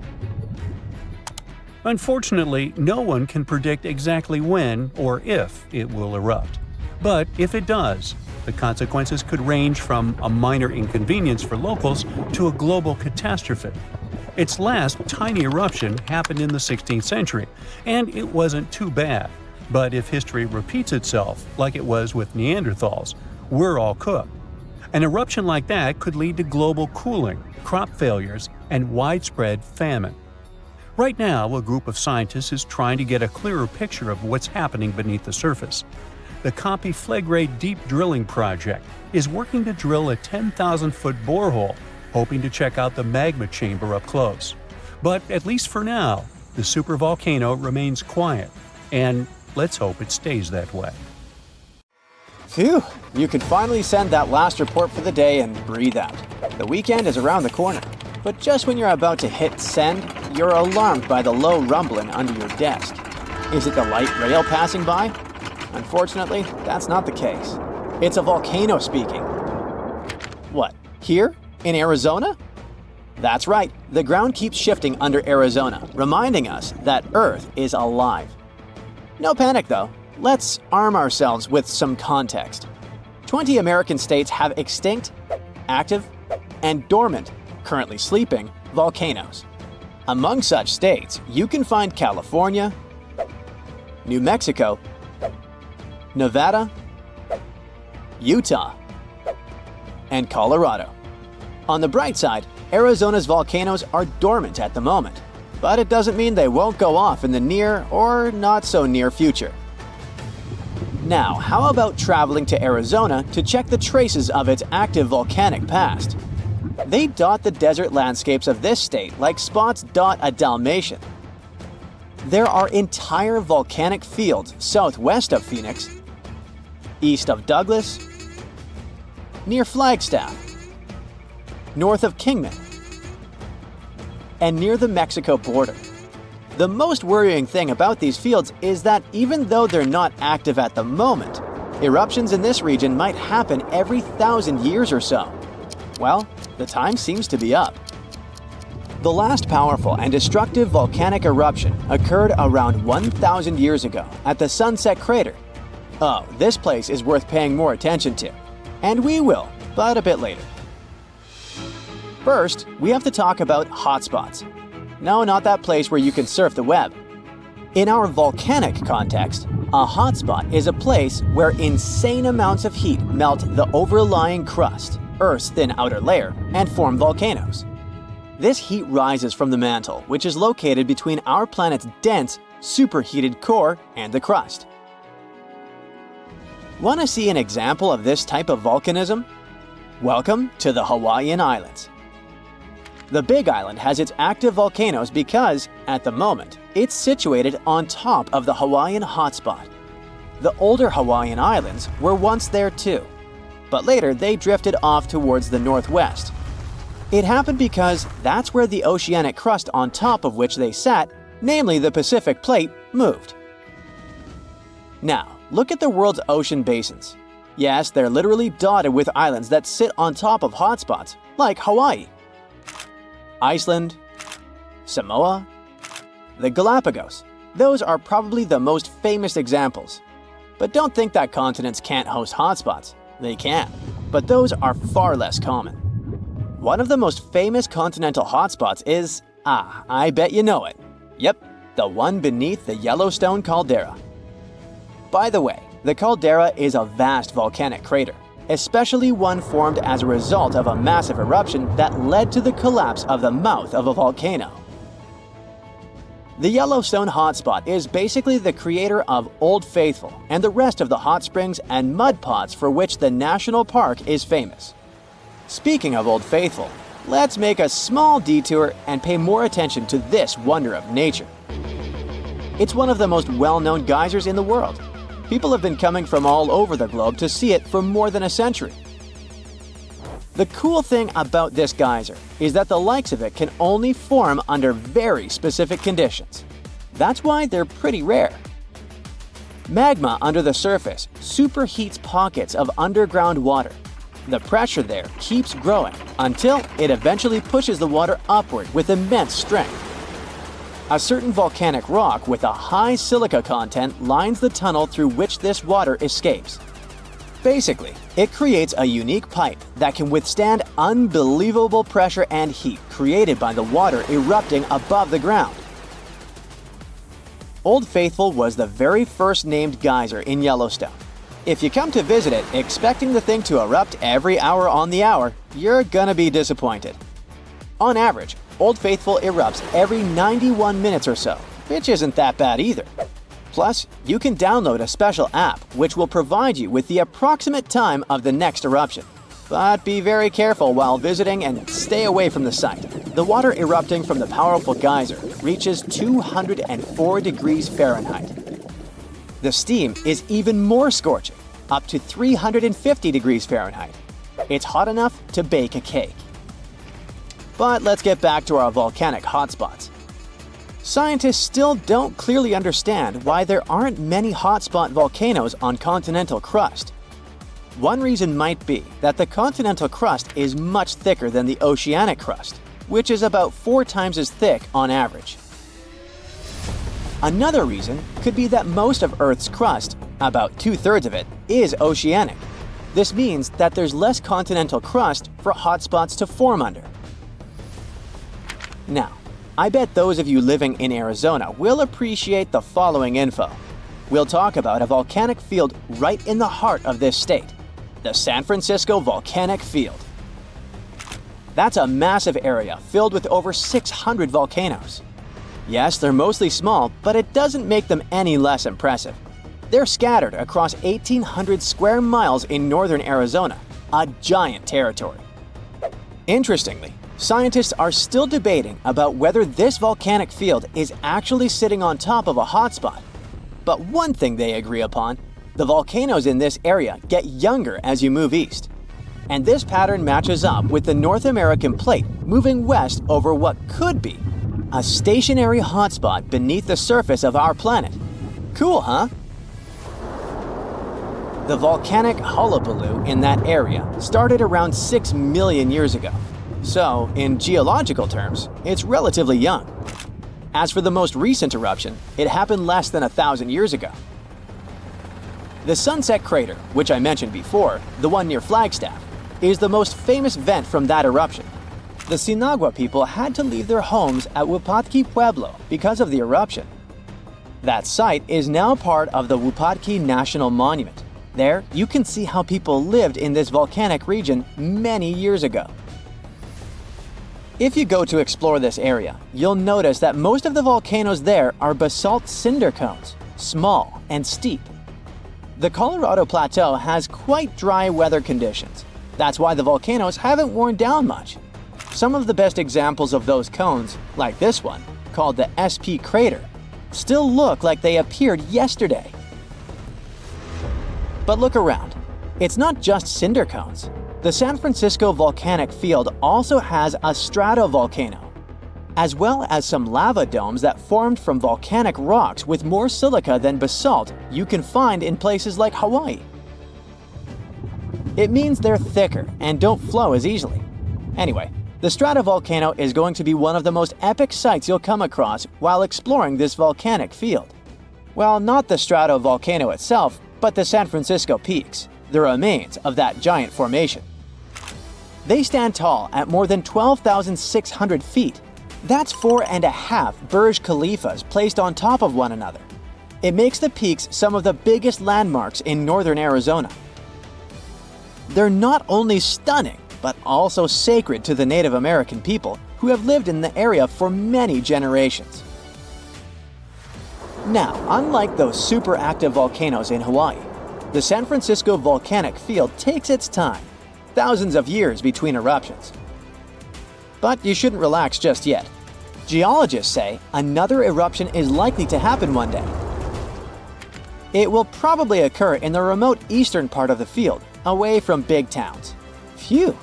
Unfortunately, no one can predict exactly when or if it will erupt. But if it does, the consequences could range from a minor inconvenience for locals to a global catastrophe. Its last tiny eruption happened in the 16th century, and it wasn't too bad. But if history repeats itself, like it was with Neanderthals, we're all cooked. An eruption like that could lead to global cooling, crop failures, and widespread famine. Right now, a group of scientists is trying to get a clearer picture of what's happening beneath the surface. The Copy Flegrade Deep Drilling Project is working to drill a 10,000-foot borehole, hoping to check out the magma chamber up close. But at least for now, the supervolcano remains quiet, and let's hope it stays that way. Phew, you could finally send that last report for the day and breathe out. The weekend is around the corner. But just when you're about to hit send, you're alarmed by the low rumbling under your desk. Is it the light rail passing by? Unfortunately, that's not the case. It's a volcano speaking. What, here? In Arizona? That's right, the ground keeps shifting under Arizona, reminding us that Earth is alive. No panic though. Let's arm ourselves with some context. 20 American states have extinct, active, and dormant, currently sleeping, volcanoes. Among such states, you can find California, New Mexico, Nevada, Utah, and Colorado. On the bright side, Arizona's volcanoes are dormant at the moment, but it doesn't mean they won't go off in the near or not so near future. Now, how about traveling to Arizona to check the traces of its active volcanic past? They dot the desert landscapes of this state like spots dot a Dalmatian. There are entire volcanic fields southwest of Phoenix, east of Douglas, near Flagstaff, north of Kingman, and near the Mexico border. The most worrying thing about these fields is that even though they're not active at the moment, eruptions in this region might happen every 1,000 years or so. Well, the time seems to be up. The last powerful and destructive volcanic eruption occurred around 1,000 years ago at the Sunset Crater. Oh, this place is worth paying more attention to. And we will, but a bit later. First, we have to talk about hotspots. No, not that place where you can surf the web. In our volcanic context, a hotspot is a place where insane amounts of heat melt the overlying crust, Earth's thin outer layer, and form volcanoes. This heat rises from the mantle, which is located between our planet's dense, superheated core and the crust. Want to see an example of this type of volcanism? Welcome to the Hawaiian Islands. The Big Island has its active volcanoes because, at the moment, it's situated on top of the Hawaiian hotspot. The older Hawaiian Islands were once there too, but later they drifted off towards the northwest. It happened because that's where the oceanic crust on top of which they sat, namely the Pacific Plate, moved. Now, look at the world's ocean basins. Yes, they're literally dotted with islands that sit on top of hotspots, like Hawaii, Iceland, Samoa, the Galapagos. Those are probably the most famous examples. But don't think that continents can't host hotspots. They can, but those are far less common. One of the most famous continental hotspots is, I bet you know it. Yep, the one beneath the Yellowstone caldera. By the way, the caldera is a vast volcanic crater, especially one formed as a result of a massive eruption that led to the collapse of the mouth of a volcano. The Yellowstone hotspot is basically the creator of Old Faithful and the rest of the hot springs and mud pots for which the national park is famous. Speaking of Old Faithful, let's make a small detour and pay more attention to this wonder of nature. It's one of the most well-known geysers in the world. People have been coming from all over the globe to see it for more than a century. The cool thing about this geyser is that the likes of it can only form under very specific conditions. That's why they're pretty rare. Magma under the surface superheats pockets of underground water. The pressure there keeps growing until it eventually pushes the water upward with immense strength. A certain volcanic rock with a high silica content lines the tunnel through which this water escapes. Basically, it creates a unique pipe that can withstand unbelievable pressure and heat created by the water erupting above the ground. Old Faithful was the very first named geyser in Yellowstone. If you come to visit it expecting the thing to erupt every hour on the hour, you're gonna be disappointed. On average, Old Faithful erupts every 91 minutes or so, which isn't that bad either. Plus, you can download a special app which will provide you with the approximate time of the next eruption. But be very careful while visiting and stay away from the site. The water erupting from the powerful geyser reaches 204 degrees Fahrenheit. The steam is even more scorching, up to 350 degrees Fahrenheit. It's hot enough to bake a cake. But let's get back to our volcanic hotspots. Scientists still don't clearly understand why there aren't many hotspot volcanoes on continental crust. One reason might be that the continental crust is much thicker than the oceanic crust, which is about 4 times as thick on average. Another reason could be that most of Earth's crust, about 2/3 of it, is oceanic. This means that there's less continental crust for hotspots to form under. Now, I bet those of you living in Arizona will appreciate the following info. We'll talk about a volcanic field right in the heart of this state, the San Francisco Volcanic Field. That's a massive area filled with over 600 volcanoes. Yes, they're mostly small, but it doesn't make them any less impressive. They're scattered across 1,800 square miles in northern Arizona, a giant territory. Interestingly, scientists are still debating about whether this volcanic field is actually sitting on top of a hotspot. But one thing they agree upon, the volcanoes in this area get younger as you move east. And this pattern matches up with the North American plate moving west over what could be a stationary hotspot beneath the surface of our planet. Cool, huh? The volcanic hullabaloo in that area started around 6 million years ago. So, in geological terms, it's relatively young. As for the most recent eruption, it happened less than 1,000 years ago. The Sunset Crater, which I mentioned before, the one near Flagstaff, is the most famous vent from that eruption. The Sinagua people had to leave their homes at Wupatki Pueblo because of the eruption. That site is now part of the Wupatki National Monument. There, you can see how people lived in this volcanic region many years ago. If you go to explore this area, you'll notice that most of the volcanoes there are basalt cinder cones, small and steep. The Colorado Plateau has quite dry weather conditions. That's why the volcanoes haven't worn down much. Some of the best examples of those cones, like this one, called the SP crater, still look like they appeared yesterday. But look around. It's not just cinder cones. The San Francisco Volcanic Field also has a stratovolcano, as well as some lava domes that formed from volcanic rocks with more silica than basalt you can find in places like Hawaii. It means they're thicker and don't flow as easily. Anyway, the stratovolcano is going to be one of the most epic sights you'll come across while exploring this volcanic field. Well, not the stratovolcano itself, but the San Francisco peaks, the remains of that giant formation. They stand tall at more than 12,600 feet. That's 4.5 Burj Khalifas placed on top of one another. It makes the peaks some of the biggest landmarks in northern Arizona. They're not only stunning, but also sacred to the Native American people who have lived in the area for many generations. Now, unlike those super active volcanoes in Hawaii, the San Francisco Volcanic Field takes its time, thousands of years between eruptions. But you shouldn't relax just yet. Geologists say another eruption is likely to happen one day. It will probably occur in the remote eastern part of the field, away from big towns. Phew!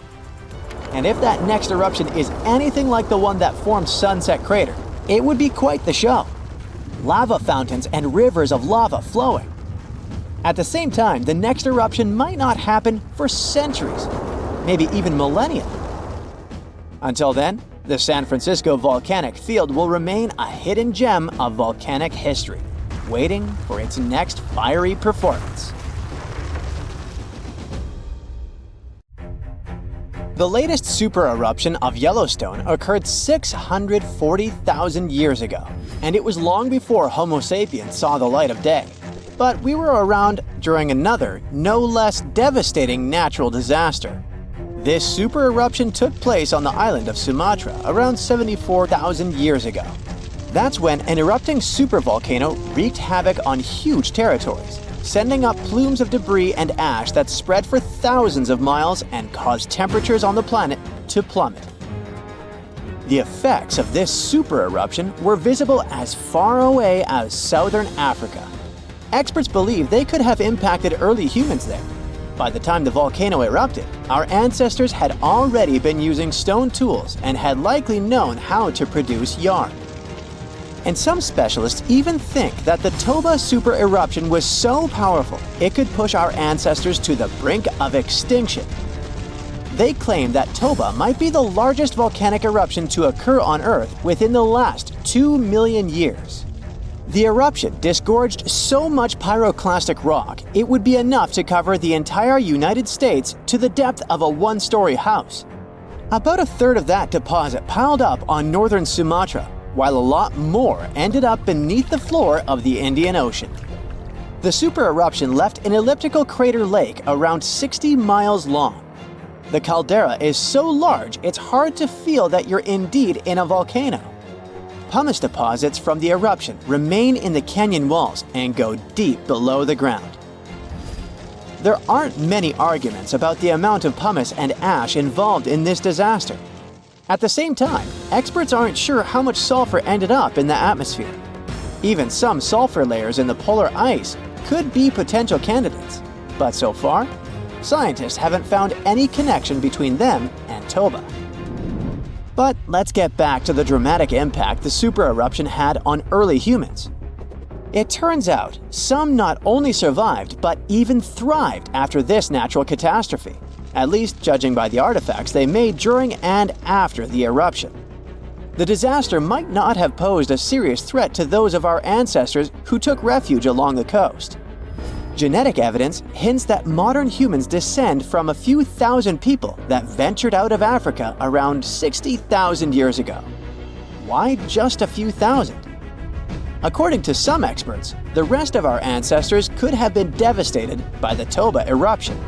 And if that next eruption is anything like the one that formed Sunset Crater, it would be quite the show. Lava fountains and rivers of lava flowing. At the same time, the next eruption might not happen for centuries, maybe even millennia. Until then, the San Francisco volcanic field will remain a hidden gem of volcanic history, waiting for its next fiery performance. The latest supereruption of Yellowstone occurred 640,000 years ago, and it was long before Homo sapiens saw the light of day. But we were around during another, no less devastating natural disaster. This supereruption took place on the island of Sumatra around 74,000 years ago. That's when an erupting supervolcano wreaked havoc on huge territories, sending up plumes of debris and ash that spread for thousands of miles and caused temperatures on the planet to plummet. The effects of this supereruption were visible as far away as southern Africa. Experts believe they could have impacted early humans there. By the time the volcano erupted, our ancestors had already been using stone tools and had likely known how to produce yarn. And some specialists even think that the Toba supereruption was so powerful it could push our ancestors to the brink of extinction. They claim that Toba might be the largest volcanic eruption to occur on Earth within the last 2 million years. The eruption disgorged so much pyroclastic rock, it would be enough to cover the entire United States to the depth of a one-story house. About a third of that deposit piled up on northern Sumatra, while a lot more ended up beneath the floor of the Indian Ocean. The supereruption left an elliptical crater lake around 60 miles long. The caldera is so large it's hard to feel that you're indeed in a volcano. Pumice deposits from the eruption remain in the canyon walls and go deep below the ground. There aren't many arguments about the amount of pumice and ash involved in this disaster. At the same time, experts aren't sure how much sulfur ended up in the atmosphere. Even some sulfur layers in the polar ice could be potential candidates, but so far, scientists haven't found any connection between them and Toba. But let's get back to the dramatic impact the supereruption had on early humans. It turns out some not only survived but even thrived after this natural catastrophe, at least judging by the artifacts they made during and after the eruption. The disaster might not have posed a serious threat to those of our ancestors who took refuge along the coast. Genetic evidence hints that modern humans descend from a few thousand people that ventured out of Africa around 60,000 years ago. Why just a few thousand? According to some experts, the rest of our ancestors could have been devastated by the Toba eruption.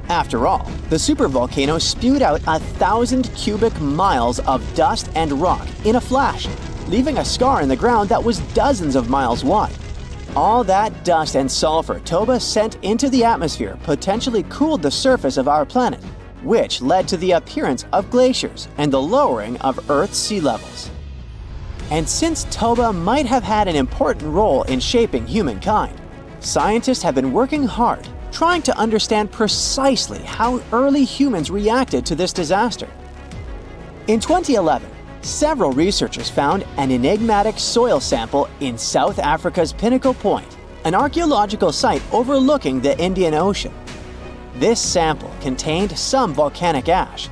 After all, the supervolcano spewed out 1,000 cubic miles of dust and rock in a flash, leaving a scar in the ground that was dozens of miles wide. All that dust and sulfur Toba sent into the atmosphere potentially cooled the surface of our planet, which led to the appearance of glaciers and the lowering of Earth's sea levels. And since Toba might have had an important role in shaping humankind, scientists have been working hard trying to understand precisely how early humans reacted to this disaster. In 2011, several researchers found an enigmatic soil sample in South Africa's Pinnacle Point, an archaeological site overlooking the Indian Ocean. This sample contained some volcanic ash.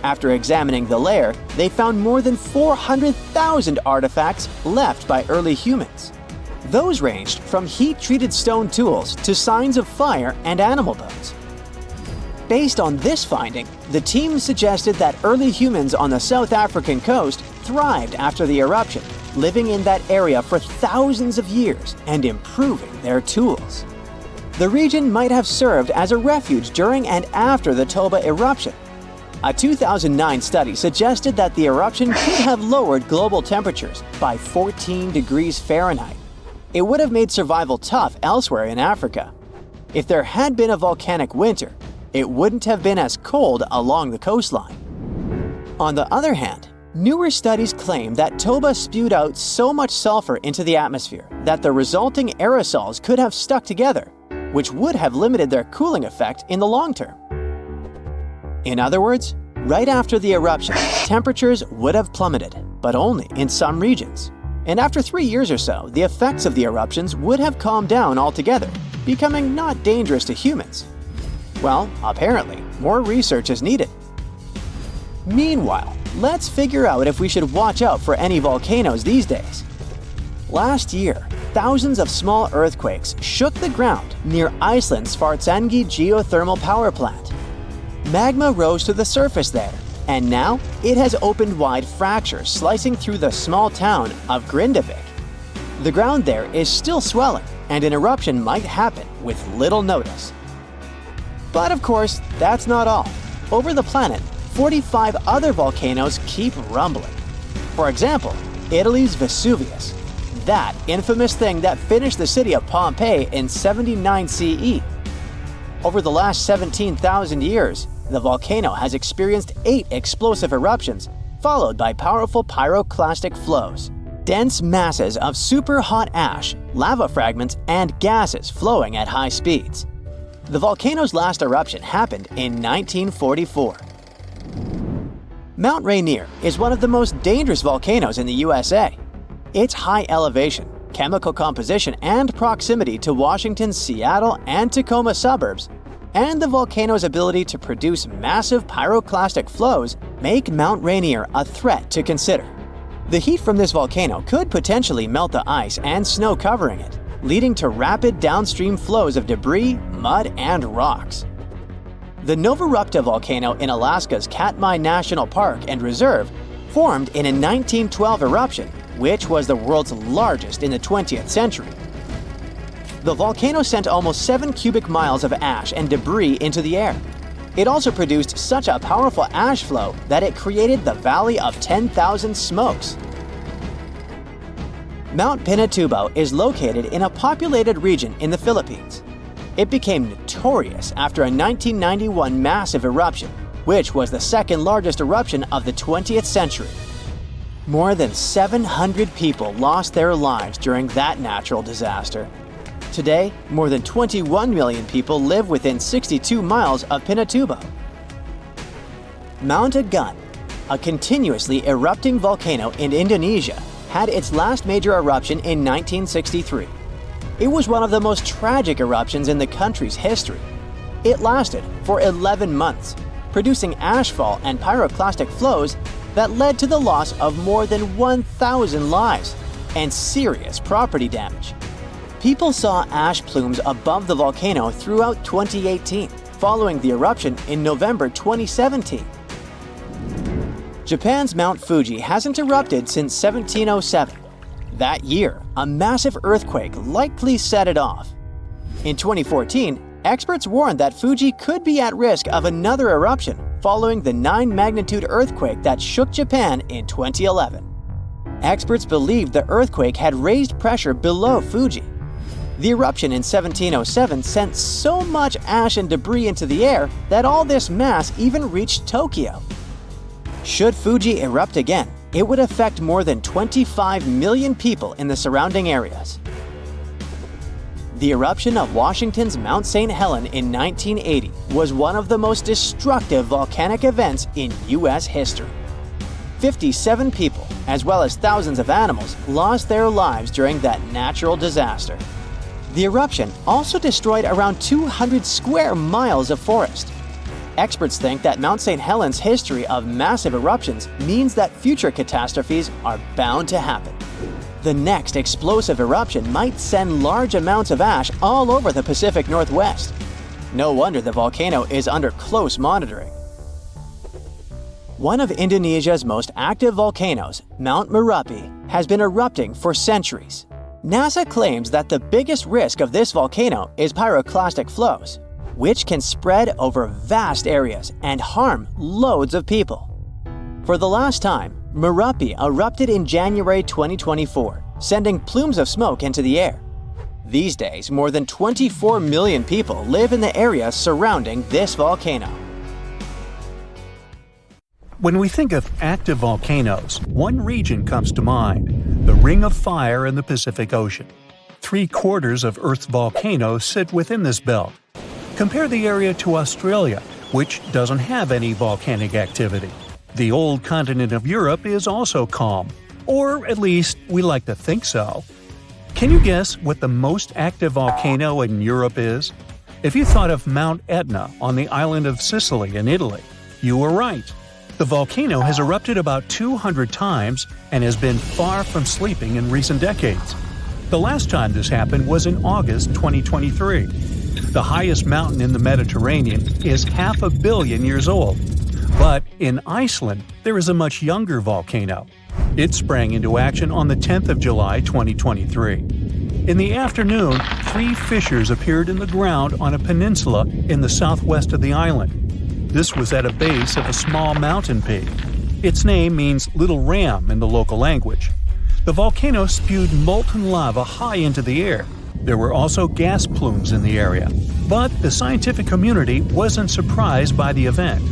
After examining the layer, they found more than 400,000 artifacts left by early humans. Those ranged from heat-treated stone tools to signs of fire and animal bones. Based on this finding, the team suggested that early humans on the South African coast thrived after the eruption, living in that area for thousands of years and improving their tools. The region might have served as a refuge during and after the Toba eruption. A 2009 study suggested that the eruption could have lowered global temperatures by 14 degrees Fahrenheit. It would have made survival tough elsewhere in Africa. If there had been a volcanic winter, it wouldn't have been as cold along the coastline. On the other hand, newer studies claim that Toba spewed out so much sulfur into the atmosphere that the resulting aerosols could have stuck together, which would have limited their cooling effect in the long term. In other words, right after the eruption, temperatures would have plummeted, but only in some regions. And after 3 years or so, the effects of the eruptions would have calmed down altogether, becoming not dangerous to humans. Well, apparently, more research is needed. Meanwhile, let's figure out if we should watch out for any volcanoes these days. Last year, thousands of small earthquakes shook the ground near Iceland's Svartsengi geothermal power plant. Magma rose to the surface there, and now it has opened wide fractures slicing through the small town of Grindavik. The ground there is still swelling, and an eruption might happen with little notice. But of course, that's not all. Over the planet, 45 other volcanoes keep rumbling. For example, Italy's Vesuvius, that infamous thing that finished the city of Pompeii in 79 CE. Over the last 17,000 years, the volcano has experienced 8 explosive eruptions, followed by powerful pyroclastic flows, dense masses of super-hot ash, lava fragments, and gases flowing at high speeds. The volcano's last eruption happened in 1944. Mount Rainier is one of the most dangerous volcanoes in the USA. Its high elevation, chemical composition, and proximity to Washington's Seattle and Tacoma suburbs, and the volcano's ability to produce massive pyroclastic flows make Mount Rainier a threat to consider. The heat from this volcano could potentially melt the ice and snow covering it, leading to rapid downstream flows of debris, mud, and rocks. The Novarupta volcano in Alaska's Katmai National Park and Reserve formed in a 1912 eruption, which was the world's largest in the 20th century. The volcano sent almost 7 cubic miles of ash and debris into the air. It also produced such a powerful ash flow that it created the Valley of 10,000 Smokes. Mount Pinatubo is located in a populated region in the Philippines. It became notorious after a 1991 massive eruption, which was the second largest eruption of the 20th century. More than 700 people lost their lives during that natural disaster. Today, more than 21 million people live within 62 miles of Pinatubo. Mount Agun, a continuously erupting volcano in Indonesia, had its last major eruption in 1963. It was one of the most tragic eruptions in the country's history. It lasted for 11 months, producing ashfall and pyroclastic flows that led to the loss of more than 1,000 lives and serious property damage. People saw ash plumes above the volcano throughout 2018, following the eruption in November 2017. Japan's Mount Fuji hasn't erupted since 1707. That year, a massive earthquake likely set it off. In 2014, experts warned that Fuji could be at risk of another eruption following the 9-magnitude earthquake that shook Japan in 2011. Experts believed the earthquake had raised pressure below Fuji. The eruption in 1707 sent so much ash and debris into the air that all this mass even reached Tokyo. Should Fuji erupt again, it would affect more than 25 million people in the surrounding areas. The eruption of Washington's Mount St. Helens in 1980 was one of the most destructive volcanic events in U.S. history. 57 people, as well as thousands of animals, lost their lives during that natural disaster. The eruption also destroyed around 200 square miles of forest. Experts think that Mount St. Helens' history of massive eruptions means that future catastrophes are bound to happen. The next explosive eruption might send large amounts of ash all over the Pacific Northwest. No wonder the volcano is under close monitoring. One of Indonesia's most active volcanoes, Mount Merapi, has been erupting for centuries. NASA claims that the biggest risk of this volcano is pyroclastic flows, which can spread over vast areas and harm loads of people. For the last time, Merapi erupted in January 2024, sending plumes of smoke into the air. These days, more than 24 million people live in the area surrounding this volcano. When we think of active volcanoes, one region comes to mind: the Ring of Fire in the Pacific Ocean. 3/4 of Earth's volcanoes sit within this belt. Compare the area to Australia, which doesn't have any volcanic activity. The old continent of Europe is also calm, or at least we like to think so. Can you guess what the most active volcano in Europe is? If you thought of Mount Etna on the island of Sicily in Italy, you were right. The volcano has erupted about 200 times and has been far from sleeping in recent decades. The last time this happened was in August 2023. The highest mountain in the Mediterranean is 500 million years old. But in Iceland, there is a much younger volcano. It sprang into action on the 10th of July 2023. In the afternoon, 3 fissures appeared in the ground on a peninsula in the southwest of the island. This was at a base of a small mountain peak. Its name means Little Ram in the local language. The volcano spewed molten lava high into the air. There were also gas plumes in the area. But the scientific community wasn't surprised by the event.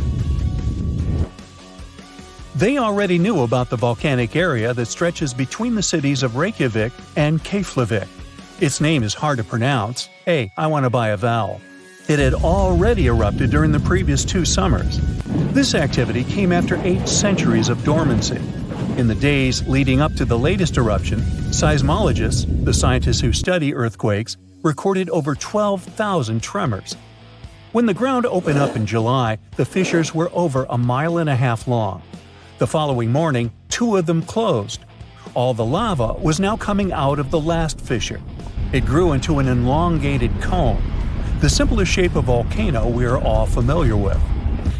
They already knew about the volcanic area that stretches between the cities of Reykjavik and Keflavik. Its name is hard to pronounce. Hey, I want to buy a vowel. It had already erupted during the previous 2 summers. This activity came after 8 centuries of dormancy. In the days leading up to the latest eruption, seismologists, the scientists who study earthquakes, recorded over 12,000 tremors. When the ground opened up in July, the fissures were over 1.5 miles long. The following morning, 2 of them closed. All the lava was now coming out of the last fissure. It grew into an elongated cone, the simplest shape of volcano we are all familiar with.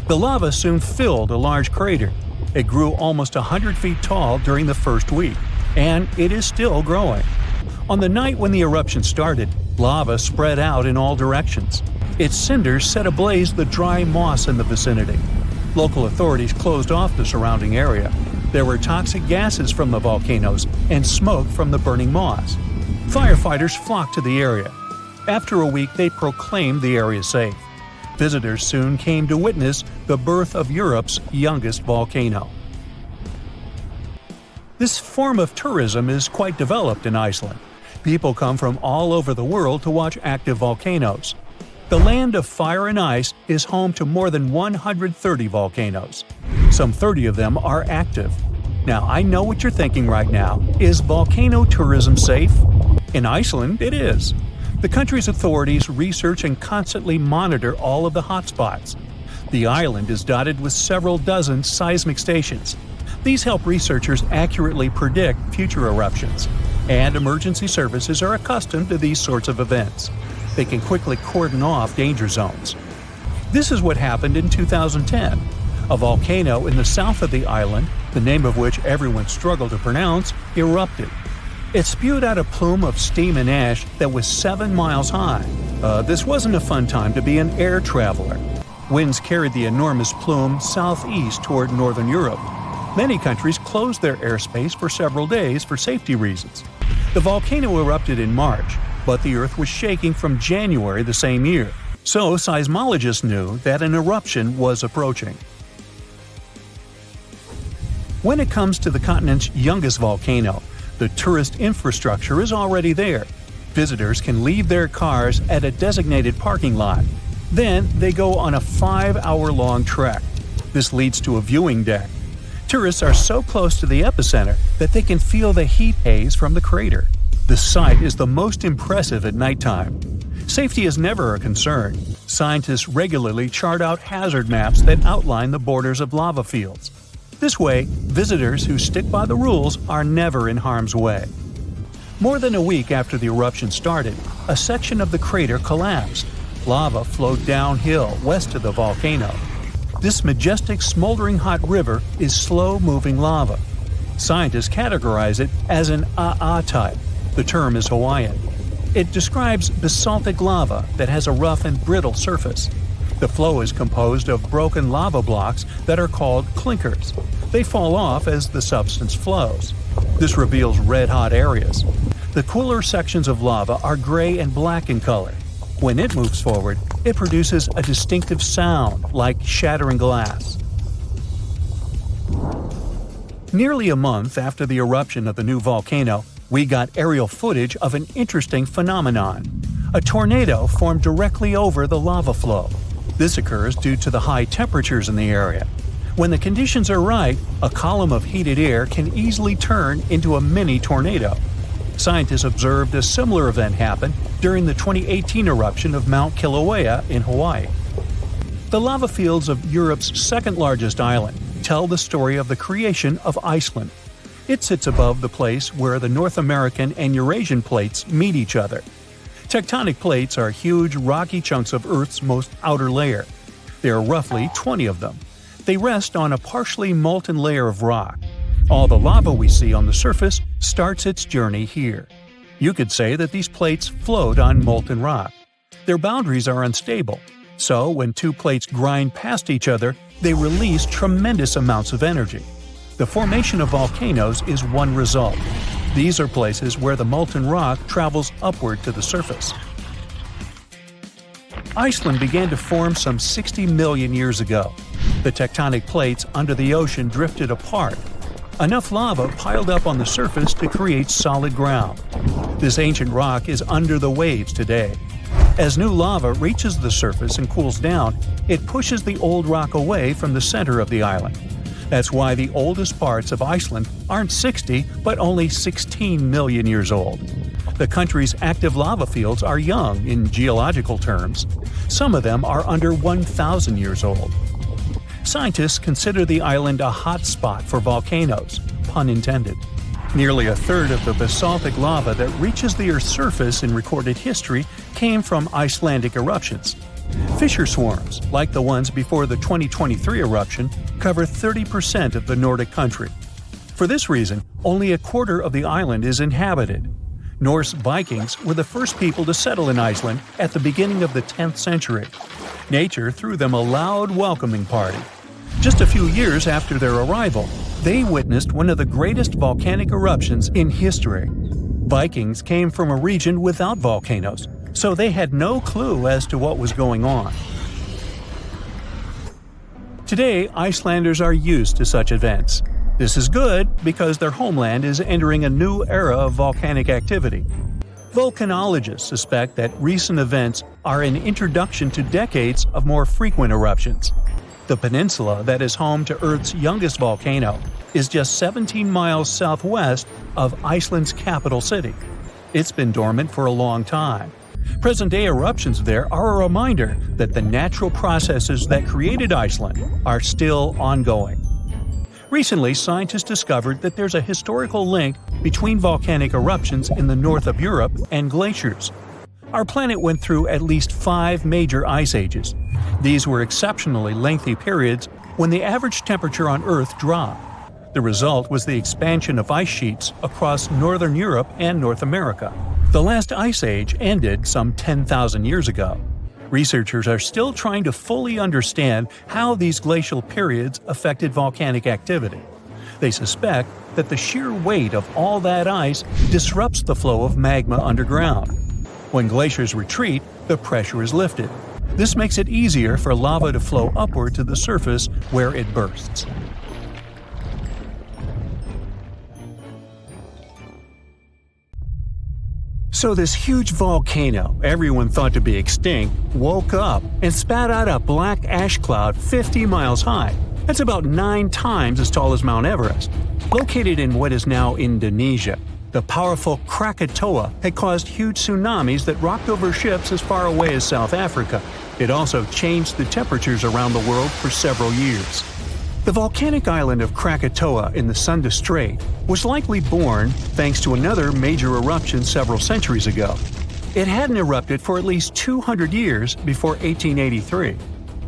The lava soon filled a large crater. It grew almost 100 feet tall during the first week, and it is still growing. On the night when the eruption started, lava spread out in all directions. Its cinders set ablaze the dry moss in the vicinity. Local authorities closed off the surrounding area. There were toxic gases from the volcanoes and smoke from the burning moss. Firefighters flocked to the area. After a week, they proclaimed the area safe. Visitors soon came to witness the birth of Europe's youngest volcano. This form of tourism is quite developed in Iceland. People come from all over the world to watch active volcanoes. The land of fire and ice is home to more than 130 volcanoes. Some 30 of them are active. Now, I know what you're thinking right now. Is volcano tourism safe? In Iceland, it is. The country's authorities research and constantly monitor all of the hotspots. The island is dotted with several dozen seismic stations. These help researchers accurately predict future eruptions, and emergency services are accustomed to these sorts of events. They can quickly cordon off danger zones. This is what happened in 2010. A volcano in the south of the island, the name of which everyone struggled to pronounce, erupted. It spewed out a plume of steam and ash that was 7 miles high. This wasn't a fun time to be an air traveler. Winds carried the enormous plume southeast toward northern Europe. Many countries closed their airspace for several days for safety reasons. The volcano erupted in March, but the Earth was shaking from January the same year, so seismologists knew that an eruption was approaching. When it comes to the continent's youngest volcano, the tourist infrastructure is already there. Visitors can leave their cars at a designated parking lot. Then they go on a 5-hour-long trek. This leads to a viewing deck. Tourists are so close to the epicenter that they can feel the heat haze from the crater. The sight is the most impressive at nighttime. Safety is never a concern. Scientists regularly chart out hazard maps that outline the borders of lava fields. This way, visitors who stick by the rules are never in harm's way. More than a week after the eruption started, a section of the crater collapsed. Lava flowed downhill west of the volcano. This majestic, smoldering hot river is slow-moving lava. Scientists categorize it as an AA type. The term is Hawaiian. It describes basaltic lava that has a rough and brittle surface. The flow is composed of broken lava blocks that are called clinkers. They fall off as the substance flows. This reveals red-hot areas. The cooler sections of lava are gray and black in color. When it moves forward, it produces a distinctive sound like shattering glass. Nearly a month after the eruption of the new volcano, we got aerial footage of an interesting phenomenon. A tornado formed directly over the lava flow. This occurs due to the high temperatures in the area. When the conditions are right, a column of heated air can easily turn into a mini tornado. Scientists observed a similar event happen during the 2018 eruption of Mount Kilauea in Hawaii. The lava fields of Europe's second-largest island tell the story of the creation of Iceland. It sits above the place where the North American and Eurasian plates meet each other. Tectonic plates are huge rocky chunks of Earth's most outer layer. There are roughly 20 of them. They rest on a partially molten layer of rock. All the lava we see on the surface starts its journey here. You could say that these plates float on molten rock. Their boundaries are unstable, so when two plates grind past each other, they release tremendous amounts of energy. The formation of volcanoes is one result. These are places where the molten rock travels upward to the surface. Iceland began to form some 60 million years ago. The tectonic plates under the ocean drifted apart. Enough lava piled up on the surface to create solid ground. This ancient rock is under the waves today. As new lava reaches the surface and cools down, it pushes the old rock away from the center of the island. That's why the oldest parts of Iceland aren't 60, but only 16 million years old. The country's active lava fields are young in geological terms. Some of them are under 1,000 years old. Scientists consider the island a hot spot for volcanoes, pun intended. Nearly a third of the basaltic lava that reaches the Earth's surface in recorded history came from Icelandic eruptions. Fissure swarms, like the ones before the 2023 eruption, cover 30% of the Nordic country. For this reason, only a quarter of the island is inhabited. Norse Vikings were the first people to settle in Iceland at the beginning of the 10th century. Nature threw them a loud welcoming party. Just a few years after their arrival, they witnessed one of the greatest volcanic eruptions in history. Vikings came from a region without volcanoes, so they had no clue as to what was going on. Today, Icelanders are used to such events. This is good because their homeland is entering a new era of volcanic activity. Volcanologists suspect that recent events are an introduction to decades of more frequent eruptions. The peninsula that is home to Earth's youngest volcano is just 17 miles southwest of Iceland's capital city. It's been dormant for a long time. Present-day eruptions there are a reminder that the natural processes that created Iceland are still ongoing. Recently, scientists discovered that there's a historical link between volcanic eruptions in the north of Europe and glaciers. Our planet went through at least 5 major ice ages. These were exceptionally lengthy periods when the average temperature on Earth dropped. The result was the expansion of ice sheets across northern Europe and North America. The last ice age ended some 10,000 years ago. Researchers are still trying to fully understand how these glacial periods affected volcanic activity. They suspect that the sheer weight of all that ice disrupts the flow of magma underground. When glaciers retreat, the pressure is lifted. This makes it easier for lava to flow upward to the surface where it bursts. So this huge volcano, everyone thought to be extinct, woke up and spat out a black ash cloud 50 miles high. That's about 9 times as tall as Mount Everest. Located in what is now Indonesia, the powerful Krakatoa had caused huge tsunamis that rocked over ships as far away as South Africa. It also changed the temperatures around the world for several years. The volcanic island of Krakatoa in the Sunda Strait was likely born thanks to another major eruption several centuries ago. It hadn't erupted for at least 200 years before 1883.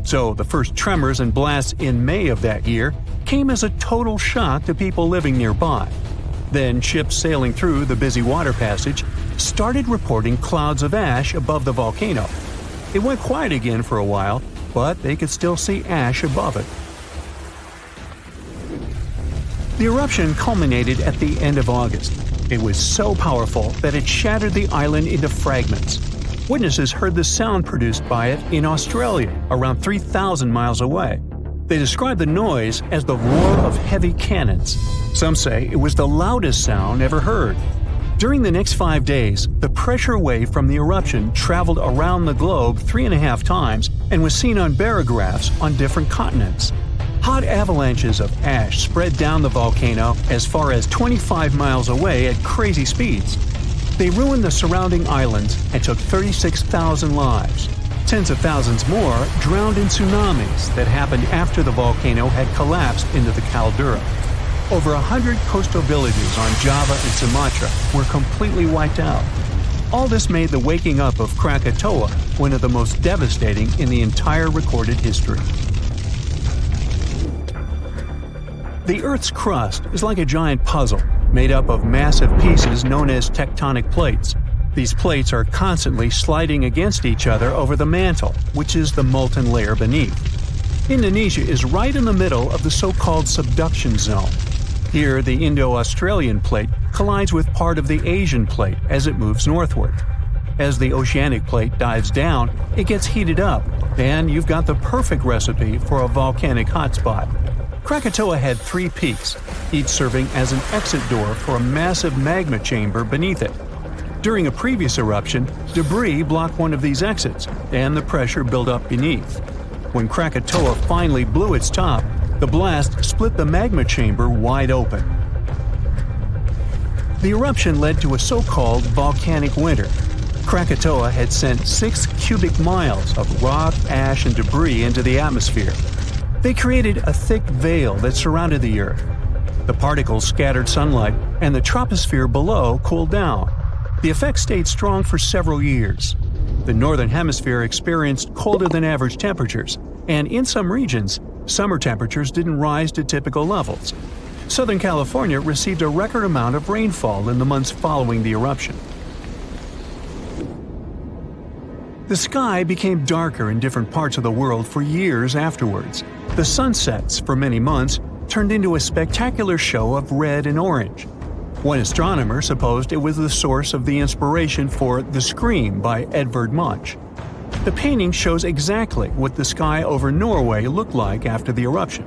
So the first tremors and blasts in May of that year came as a total shock to people living nearby. Then ships sailing through the busy water passage started reporting clouds of ash above the volcano. It went quiet again for a while, but they could still see ash above it. The eruption culminated at the end of August. It was so powerful that it shattered the island into fragments. Witnesses heard the sound produced by it in Australia, around 3,000 miles away. They described the noise as the roar of heavy cannons. Some say it was the loudest sound ever heard. During the next 5 days, the pressure wave from the eruption traveled around the globe 3.5 times and was seen on barographs on different continents. Hot avalanches of ash spread down the volcano as far as 25 miles away at crazy speeds. They ruined the surrounding islands and took 36,000 lives. Tens of thousands more drowned in tsunamis that happened after the volcano had collapsed into the caldera. Over 100 coastal villages on Java and Sumatra were completely wiped out. All this made the waking up of Krakatoa one of the most devastating in the entire recorded history. The Earth's crust is like a giant puzzle, made up of massive pieces known as tectonic plates. These plates are constantly sliding against each other over the mantle, which is the molten layer beneath. Indonesia is right in the middle of the so-called subduction zone. Here, the Indo-Australian plate collides with part of the Asian plate as it moves northward. As the oceanic plate dives down, it gets heated up, and you've got the perfect recipe for a volcanic hotspot. Krakatoa had 3 peaks, each serving as an exit door for a massive magma chamber beneath it. During a previous eruption, debris blocked one of these exits, and the pressure built up beneath. When Krakatoa finally blew its top, the blast split the magma chamber wide open. The eruption led to a so-called volcanic winter. Krakatoa had sent 6 cubic miles of rock, ash, and debris into the atmosphere. They created a thick veil that surrounded the Earth. The particles scattered sunlight, and the troposphere below cooled down. The effect stayed strong for several years. The Northern Hemisphere experienced colder than average temperatures, and in some regions, summer temperatures didn't rise to typical levels. Southern California received a record amount of rainfall in the months following the eruption. The sky became darker in different parts of the world for years afterwards. The sunsets, for many months, turned into a spectacular show of red and orange. One astronomer supposed it was the source of the inspiration for The Scream by Edvard Munch. The painting shows exactly what the sky over Norway looked like after the eruption.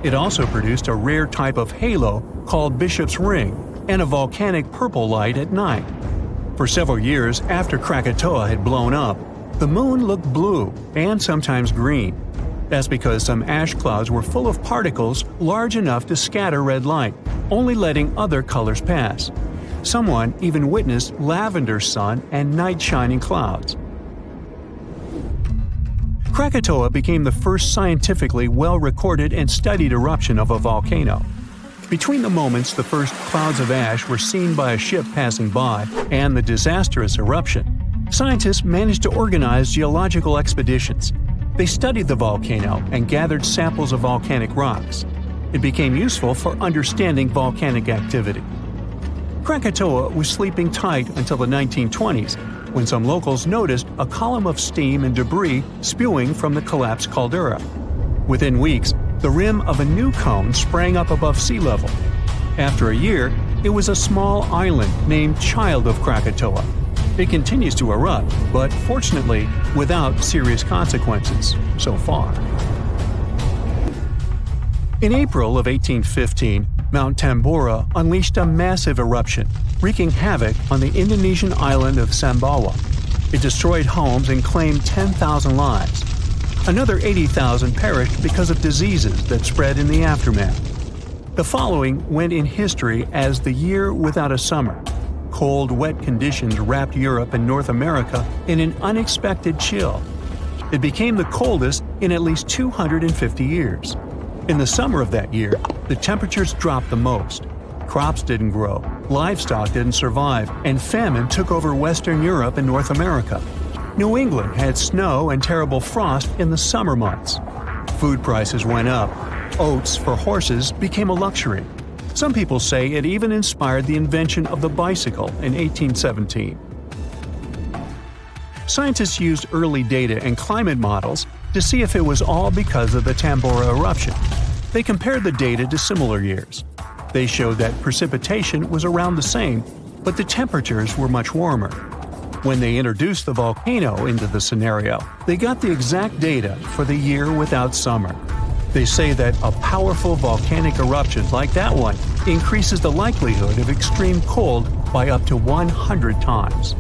It also produced a rare type of halo called Bishop's Ring and a volcanic purple light at night. For several years after Krakatoa had blown up, the moon looked blue and sometimes green. That's because some ash clouds were full of particles large enough to scatter red light, only letting other colors pass. Someone even witnessed lavender sun and night-shining clouds. Krakatoa became the first scientifically well-recorded and studied eruption of a volcano. Between the moments the first clouds of ash were seen by a ship passing by and the disastrous eruption, scientists managed to organize geological expeditions. They studied the volcano and gathered samples of volcanic rocks. It became useful for understanding volcanic activity. Krakatoa was sleeping tight until the 1920s, when some locals noticed a column of steam and debris spewing from the collapsed caldera. Within weeks, the rim of a new cone sprang up above sea level. After a year, it was a small island named Child of Krakatoa. It continues to erupt, but fortunately without serious consequences so far. In April of 1815, Mount Tambora unleashed a massive eruption, wreaking havoc on the Indonesian island of Sumbawa. It destroyed homes and claimed 10,000 lives. Another 80,000 perished because of diseases that spread in the aftermath. The following went in history as the year without a summer. Cold, wet conditions wrapped Europe and North America in an unexpected chill. It became the coldest in at least 250 years. In the summer of that year, the temperatures dropped the most. Crops didn't grow, livestock didn't survive, and famine took over Western Europe and North America. New England had snow and terrible frost in the summer months. Food prices went up. Oats for horses became a luxury. Some people say it even inspired the invention of the bicycle in 1817. Scientists used early data and climate models to see if it was all because of the Tambora eruption. They compared the data to similar years. They showed that precipitation was around the same, but the temperatures were much warmer. When they introduced the volcano into the scenario, they got the exact data for the year without summer. They say that a powerful volcanic eruption like that one increases the likelihood of extreme cold by up to 100 times.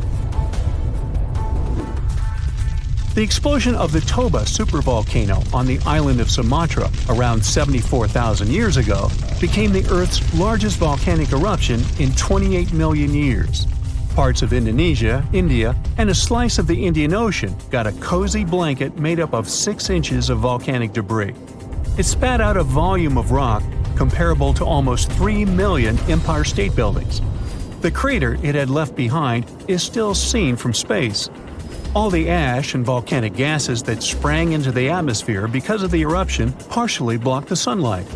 The explosion of the Toba supervolcano on the island of Sumatra around 74,000 years ago became the Earth's largest volcanic eruption in 28 million years. Parts of Indonesia, India, and a slice of the Indian Ocean got a cozy blanket made up of 6 inches of volcanic debris. It spat out a volume of rock comparable to almost 3 million Empire State Buildings. The crater it had left behind is still seen from space. All the ash and volcanic gases that sprang into the atmosphere because of the eruption partially blocked the sunlight.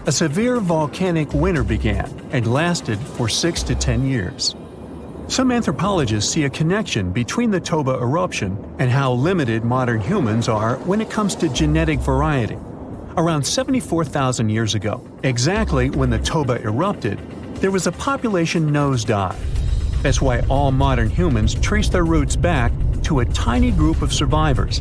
A severe volcanic winter began and lasted for 6 to 10 years. Some anthropologists see a connection between the Toba eruption and how limited modern humans are when it comes to genetic variety. Around 74,000 years ago, exactly when the Toba erupted, there was a population nosedive. That's why all modern humans trace their roots back to a tiny group of survivors.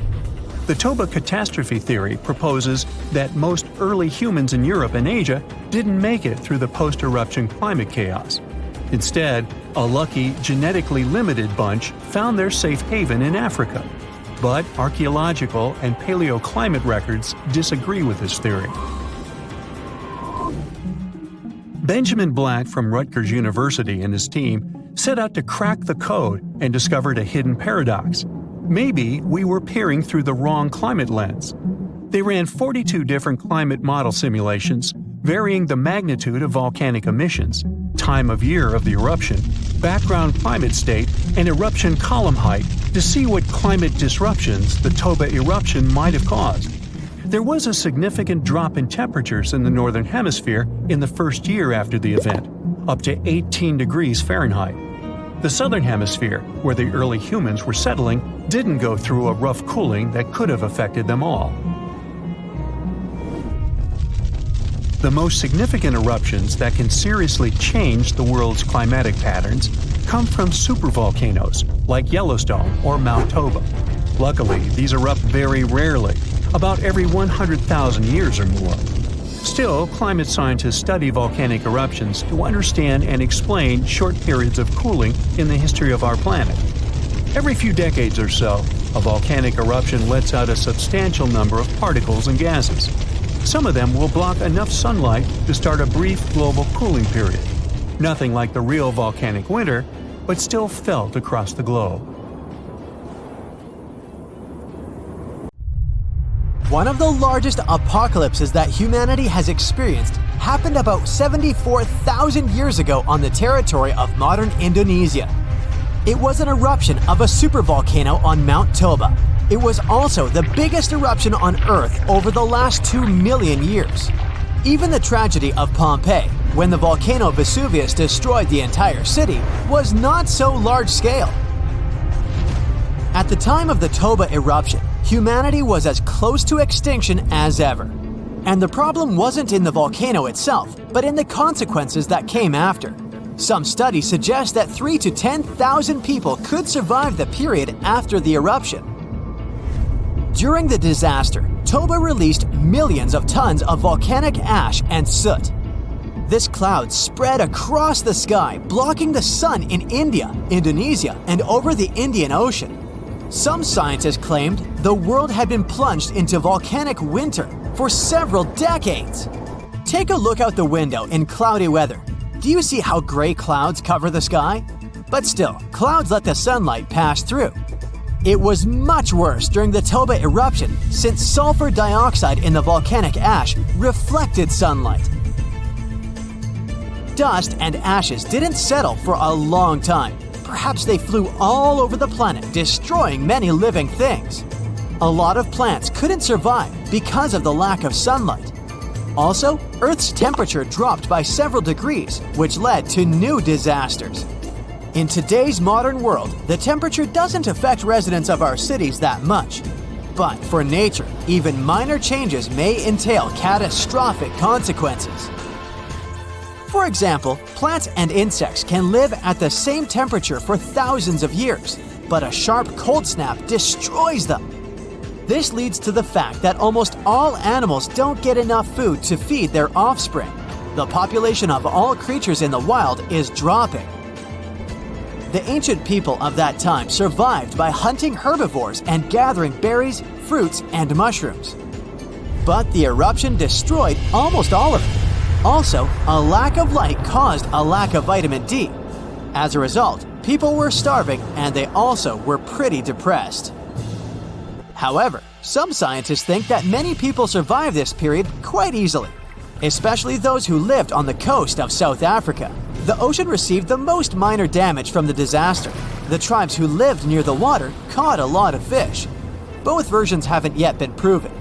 The Toba catastrophe theory proposes that most early humans in Europe and Asia didn't make it through the post-eruption climate chaos. Instead, a lucky, genetically limited bunch found their safe haven in Africa. But archaeological and paleoclimate records disagree with this theory. Benjamin Black from Rutgers University and his team set out to crack the code and discovered a hidden paradox. Maybe we were peering through the wrong climate lens. They ran 42 different climate model simulations, varying the magnitude of volcanic emissions, time of year of the eruption, background climate state, and eruption column height to see what climate disruptions the Toba eruption might have caused. There was a significant drop in temperatures in the northern hemisphere in the first year after the event, up to 18 degrees Fahrenheit. The southern hemisphere, where the early humans were settling, didn't go through a rough cooling that could have affected them all. The most significant eruptions that can seriously change the world's climatic patterns come from supervolcanoes like Yellowstone or Mount Toba. Luckily, these erupt very rarely, about every 100,000 years or more. Still, climate scientists study volcanic eruptions to understand and explain short periods of cooling in the history of our planet. Every few decades or so, a volcanic eruption lets out a substantial number of particles and gases. Some of them will block enough sunlight to start a brief global cooling period. Nothing like the real volcanic winter, but still felt across the globe. One of the largest apocalypses that humanity has experienced happened about 74,000 years ago on the territory of modern Indonesia. It was an eruption of a supervolcano on Mount Toba. It was also the biggest eruption on Earth over the last 2 million years. Even the tragedy of Pompeii, when the volcano Vesuvius destroyed the entire city, was not so large-scale. At the time of the Toba eruption, humanity was as close to extinction as ever. And the problem wasn't in the volcano itself, but in the consequences that came after. Some studies suggest that 3,000 to 10,000 people could survive the period after the eruption. During the disaster, Toba released millions of tons of volcanic ash and soot. This cloud spread across the sky, blocking the sun in India, Indonesia, and over the Indian Ocean. Some scientists claimed the world had been plunged into volcanic winter for several decades. Take a look out the window in cloudy weather. Do you see how gray clouds cover the sky? But still, clouds let the sunlight pass through. It was much worse during the Toba eruption since sulfur dioxide in the volcanic ash reflected sunlight. Dust and ashes didn't settle for a long time. Perhaps they flew all over the planet, destroying many living things. A lot of plants couldn't survive because of the lack of sunlight. Also, Earth's temperature dropped by several degrees, which led to new disasters. In today's modern world, the temperature doesn't affect residents of our cities that much. But for nature, even minor changes may entail catastrophic consequences. For example, plants and insects can live at the same temperature for thousands of years, but a sharp cold snap destroys them. This leads to the fact that almost all animals don't get enough food to feed their offspring. The population of all creatures in the wild is dropping. The ancient people of that time survived by hunting herbivores and gathering berries, fruits, and mushrooms. But the eruption destroyed almost all of them. Also, a lack of light caused a lack of vitamin D. As a result, People were starving and they also were pretty depressed. However, some scientists think that many people survived this period quite easily, especially those who lived on the coast of South Africa. The ocean received the most minor damage from the disaster. The tribes who lived near the water caught a lot of fish. Both versions haven't yet been proven.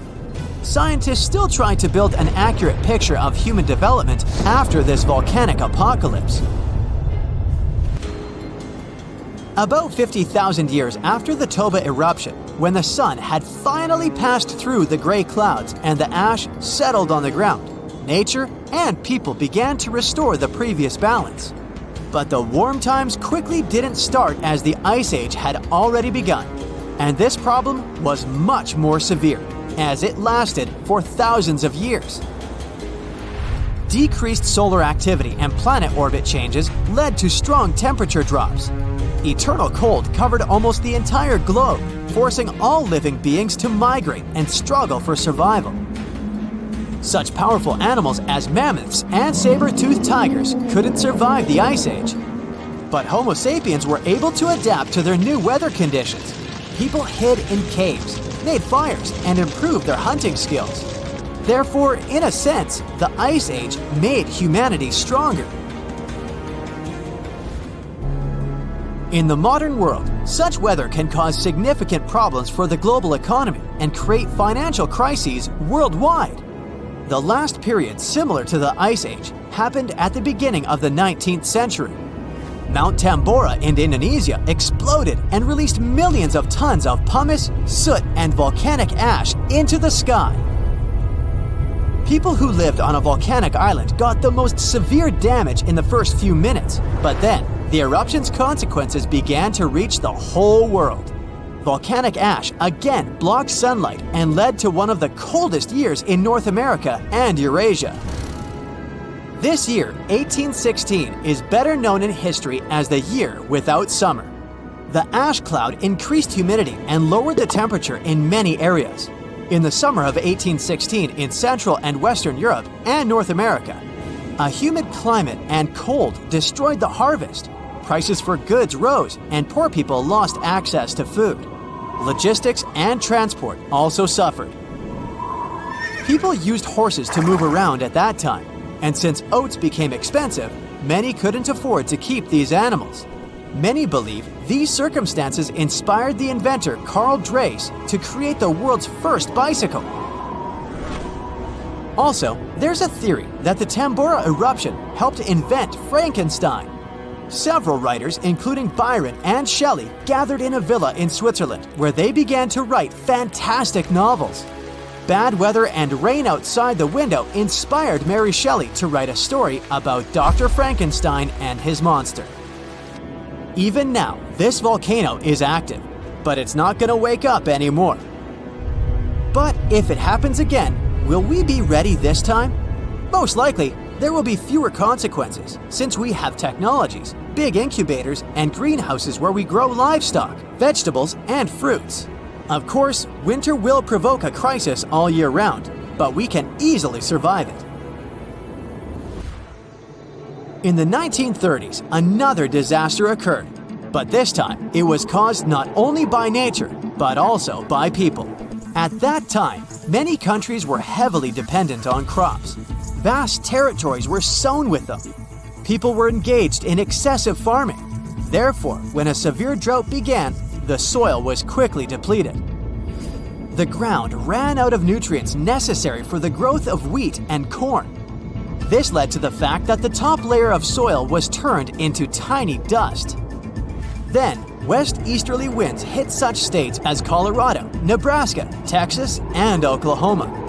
Scientists still try to build an accurate picture of human development after this volcanic apocalypse. About 50,000 years after the Toba eruption, when the sun had finally passed through the gray clouds and the ash settled on the ground, nature and people began to restore the previous balance. But the warm times quickly didn't start as the Ice Age had already begun, and this problem was much more severe, as it lasted for thousands of years. Decreased solar activity and planet orbit changes led to strong temperature drops. Eternal cold covered almost the entire globe, forcing all living beings to migrate and struggle for survival. Such powerful animals as mammoths and saber-toothed tigers couldn't survive the Ice Age. But Homo sapiens were able to adapt to their new weather conditions. People hid in caves, made fires, and improved their hunting skills. Therefore, in a sense, the Ice Age made humanity stronger. In the modern world, such weather can cause significant problems for the global economy and create financial crises worldwide. The last period similar to the Ice Age happened at the beginning of the 19th century. Mount Tambora in Indonesia exploded and released millions of tons of pumice, soot, and volcanic ash into the sky. People who lived on a volcanic island got the most severe damage in the first few minutes, but then the eruption's consequences began to reach the whole world. Volcanic ash again blocked sunlight and led to one of the coldest years in North America and Eurasia. This year, 1816, is better known in history as the year without summer. The ash cloud increased humidity and lowered the temperature in many areas. In the summer of 1816 in Central and Western Europe and North America, a humid climate and cold destroyed the harvest. Prices for goods rose and poor people lost access to food. Logistics and transport also suffered. People used horses to move around at that time, and since oats became expensive, many couldn't afford to keep these animals. Many believe these circumstances inspired the inventor Carl Dreis to create the world's first bicycle. Also, there's a theory that the Tambora eruption helped invent Frankenstein. Several writers, including Byron and Shelley, gathered in a villa in Switzerland where they began to write fantastic novels. Bad weather and rain outside the window inspired Mary Shelley to write a story about Dr. Frankenstein and his monster. Even now, this volcano is active, but it's not going to wake up anymore. But if it happens again, will we be ready this time? Most likely, there will be fewer consequences since we have technologies, big incubators, and greenhouses where we grow livestock, vegetables, and fruits. Of course, winter will provoke a crisis all year round, but we can easily survive it. In the 1930s, another disaster occurred, but this time it was caused not only by nature, but also by people. At that time, many countries were heavily dependent on crops. Vast territories were sown with them. People were engaged in excessive farming. Therefore, when a severe drought began, the soil was quickly depleted. The ground ran out of nutrients necessary for the growth of wheat and corn. This led to the fact that the top layer of soil was turned into tiny dust. Then, west-easterly winds hit such states as Colorado, Nebraska, Texas, and Oklahoma.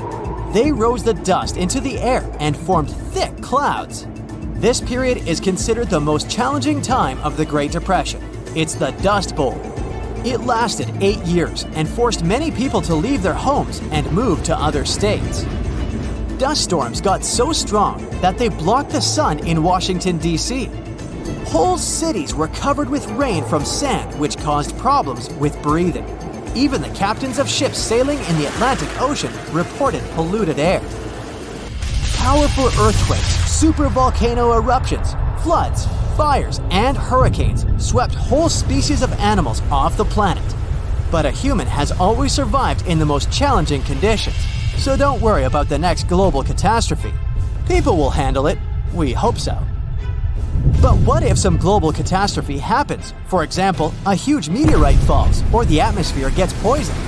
They rose the dust into the air and formed thick clouds. This period is considered the most challenging time of the Great Depression. It's the Dust Bowl. It lasted 8 years and forced many people to leave their homes and move to other states. Dust storms got so strong that they blocked the sun in Washington, D.C. Whole cities were covered with rain from sand, which caused problems with breathing. Even the captains of ships sailing in the Atlantic Ocean reported polluted air. Powerful earthquakes, supervolcano eruptions, floods, fires, and hurricanes swept whole species of animals off the planet. But a human has always survived in the most challenging conditions, so don't worry about the next global catastrophe. People will handle it. We hope so. But what if some global catastrophe happens? For example, a huge meteorite falls or the atmosphere gets poisoned.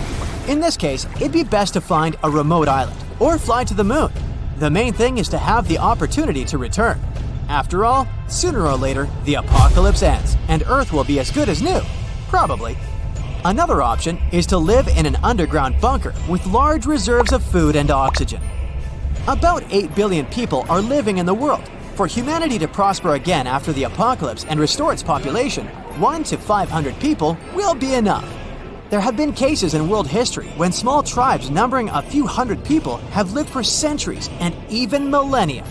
In this case, it'd be best to find a remote island or fly to the moon. The main thing is to have the opportunity to return. After all, sooner or later, the apocalypse ends and Earth will be as good as new. Probably. Another option is to live in an underground bunker with large reserves of food and oxygen. About 8 billion people are living in the world. For humanity to prosper again after the apocalypse and restore its population, 1 to 500 people will be enough. There have been cases in world history when small tribes numbering a few hundred people have lived for centuries and even millennia.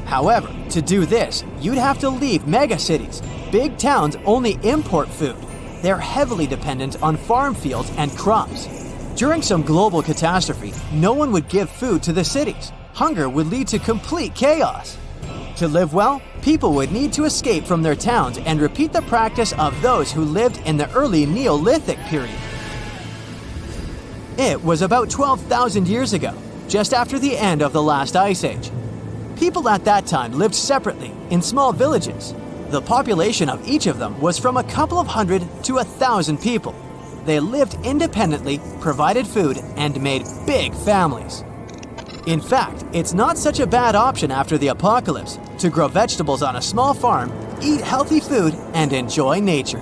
However, to do this, you'd have to leave megacities. Big towns only import food. They're heavily dependent on farm fields and crops. During some global catastrophe, no one would give food to the cities. Hunger would lead to complete chaos. To live well, people would need to escape from their towns and repeat the practice of those who lived in the early Neolithic period. It was about 12,000 years ago, just after the end of the last ice age. People at that time lived separately in small villages. The population of each of them was from a couple of hundred to 1,000 people. They lived independently, provided food, and made big families. In fact, it's not such a bad option after the apocalypse to grow vegetables on a small farm, eat healthy food, and enjoy nature.